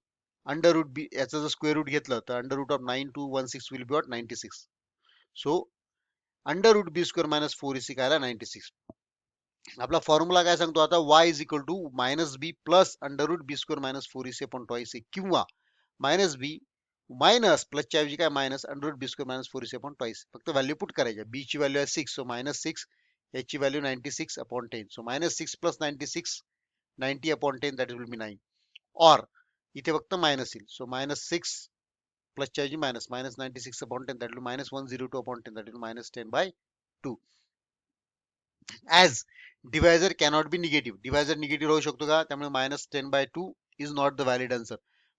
A: under root बी याचं जर square root घेतलं तर under root of 9216 will be what 96. So under root b square minus 4ac काय आला 96. आपला फॉर्म्युला काय सांगतो आता? y is equal to minus b plus under root b square minus 4ac upon twice किंवा minus b minus प्लसच्या ऐवजी काय minus under root b square minus 4ac upon twice. फक्त व्हॅल्यू पुट करायच्या. बी ची व्हॅल्यू आहे 6, so minus 6. याची value 96 upon 10. So minus 6 plus 96 90 upon 10 that will बी 9. और इथे फक्त मायनस येईल. सो मायनस 6 प्लसच्या ऐवजी minus minus 96 upon 10 that will minus 102 upon 10 that will minus 10 by 2. As divisor cannot be negative. Divisor negative राहू शकतो का? त्यामुळे minus 10 by 2 is not the valid answer.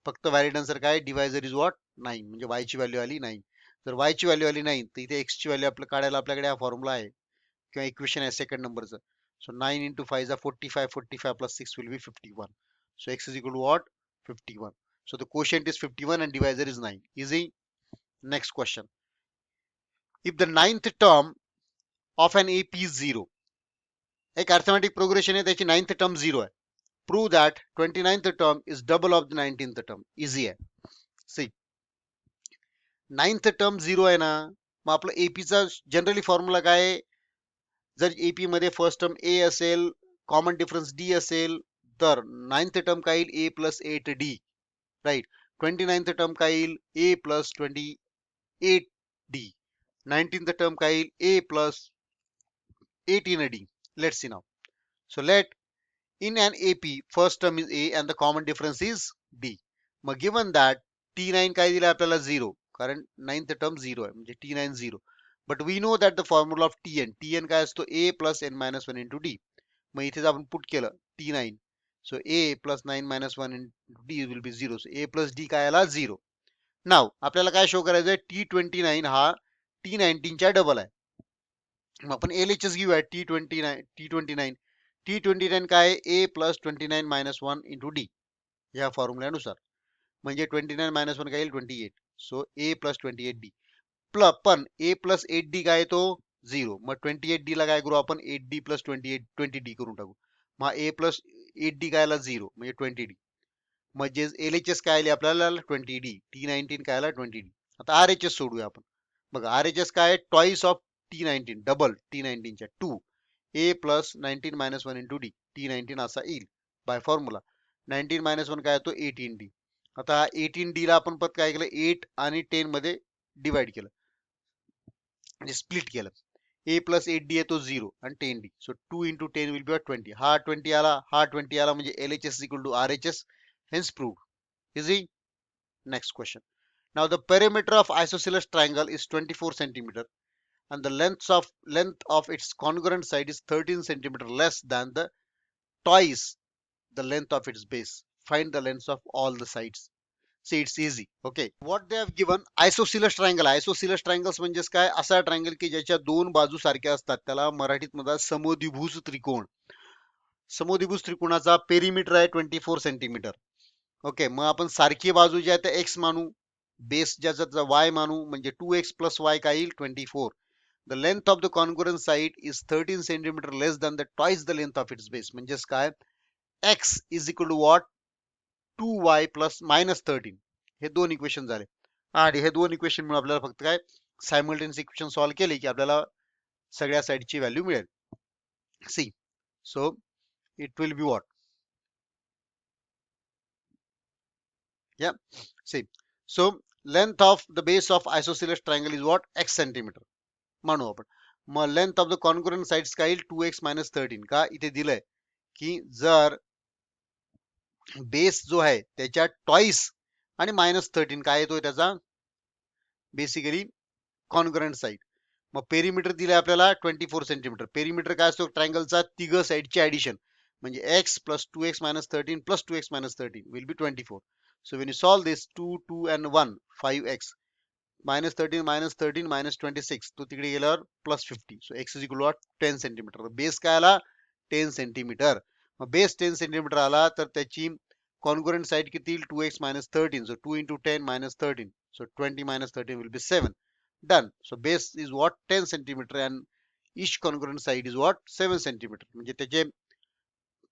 A: फक्त व्हॅलिड आन्सर काय? Divisor is what 9. म्हणजे y ची value आली 9. जर y ची व्हॅल्यू आली 9 तर इथे x ची व्हॅल्यू आपल्याला काढायला आपल्याकडे हा फॉर्म्युला आहे किंवा इक्वेशन आहे सेकंड नंबरचं. सो 9 इंटू 5 जा 45, 45 plus 6 will be 51. So x is equal to what 51. So the quotient is 51 and divisor is 9. Easy. Next question. If the ninth term of an AP is 0, एक arithmetic progression आहे त्याची 9th term 0 आहे. Prove that 29th term is double of the 19th term. Easy आहे. C 9th term 0 आहे ना, मग आपलं एपीचा generally formula काय आहे? जर एपी मध्ये फर्स्ट टर्म ए असेल, कॉमन डिफरन्स डी असेल, तर 9th टर्म काय येईल? ए plus 8d. Right. 29th term काय येईल? ए प्लस 28d. 19th टर्म काय येईल? ए plus 18d. Let's see now. So let in an AP, first term is A and the common difference is D. मग given that T9 काय दिलं आपल्याला 0, कारण 9th term 0 आहे, म्हणजे T9 0. But we know that the formula of Tn काय असतो? A plus n minus 1 into D. मग इथे जर आपण पुट केलं T9, so A plus 9 minus 1 into D will be 0. So A plus D काय आला? 0. Now आपल्याला काय शो करायचं आहे? T29 हा T19 च्या डबल आहे. मग आपण LHS घेऊया. T29 काय? ए प्लस 29 मायनस 1 इंटू डी या फॉर्म्युल्यानुसार. म्हणजे 29 मायनस 1 काय येईल? 28. सो ए प्लस 28d. पण ए प्लस 8d काय येतो? 0. मग 28d ला काय करू आपण? 8d प्लस 20d करून टाकू. मग ए प्लस 8d काय आला? 0. म्हणजे 20d. म्हणजे LHS काय आली आपल्याला? 20d. T19 काय आला? 20d. आता RHS सोडूया आपण. बघा RHS काय? Twice of T19, double T19 च्या 2. A plus 19 minus 1 into d. T19 असा येईल बाय फॉर्म्युला. 19 मायनस 1 काय येतो? 18d. आता 18d ला आपण परत काय केलं? 8 आणि 10 मध्ये डिवाइड केलं, म्हणजे स्प्लिट केलं. ए प्लस 8d येतो 0 आणि 10d. So 2 into 10 will be 20. हा 20 आला, हा 20 आला, म्हणजे LHS equal to RHS. Hence proved. Easy. Next question. Now the perimeter of isosceles triangle is 24 centimeter and the length of its congruent side is 13 centimeter less than the twice the length of its base. Find the lengths of all the sides. See, it's easy. Okay. What they have given? Isosceles triangle. Isosceles triangles म्हणजेच काय? असा triangle की ज्याच्या दोन बाजू सारख्या असतात, त्याला मराठीत म्हणतात समद्विभुज त्रिकोण. समद्विभुज त्रिकोणाचा पेरिमीटर आहे 24 सेंटीमीटर. ओके. मग आपण सारखी बाजू ज्या त्या x मानू, बेस ज्याचा y मानू, म्हणजे 2x plus y काय येईल? 24. The length of the congruent side is 13 centimeter less than the twice the length of its base. म्हणजेच काय? x is equal to what? 2y plus minus 13. हे दोन इक्वेशन झाले. आणि हे दोन इक्वेशन मिळून आपल्याला फक्त काय? सायमल्टेनियस इक्वेशन सॉल्व्ह केले की आपल्याला सगळ्या साईडची व्हॅल्यू मिळेल. See so it will be what या see so length of the base of isosceles triangle is what x centimetre मानू आपण. मग length of the congruent sides काय येईल 2x मायनस 13 का इथे दिलंय की जर बेस जो आहे त्याच्या टॉईस आणि -13 काय येतोय त्याचा बेसिकली कॉन्ग्रुएंट साइड. मग पेरीमीटर दिले आपल्याला 24 सेंटीमीटर. पेरीमीटर काय असतो ट्रायंगलचा तिघ साइडची ऍडिशन म्हणजे x plus 2x minus 13 plus 2x minus 13 will be 24. So when you solve this 2, 2 and 1, 5x minus 13 minus 26 तो तिकडे गेल्यावर +50. So x is equal to 10 centimetre. Base काय आला 10 सेंटीमीटर. मग बेस 10 सेंटीमीटर आला तर त्याची कॉन्ग्रुएंट साइड किती येईल 2x minus 13. So 2 into 10 minus 13. So 20 minus 13 will be 7. Done. So base is what 10 centimeter and each congruent side is what 7 centimeter. म्हणजे त्याचे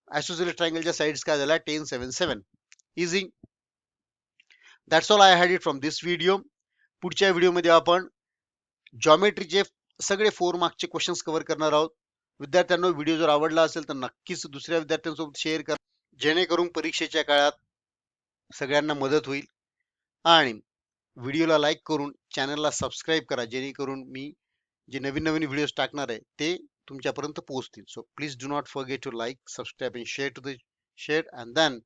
A: isosceles triangle च्या sides काय झाला 10, 7, 7. Easy. That's all I had it from this video. पुढच्या व्हिडिओमध्ये आपण जॉमेट्रीचे सगळे 4 मार्कचे questions cover करणार आहोत. विद्यार्थ्यांना व्हिडिओ जर आवडला असेल तर नक्कीच दुसऱ्या विद्यार्थ्यांसोबत शेअर करा जेणेकरून परीक्षेच्या काळात सगळ्यांना मदत होईल. आणि व्हिडिओला लाईक करून चॅनलला सबस्क्राईब करा जेणेकरून मी जे नवीन नवीन व्हिडिओज टाकणार आहे ते तुमच्यापर्यंत पोहोचतील. So please do not forget to like subscribe and share to the share and then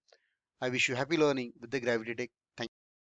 A: I wish you happy learning with the Gravity take.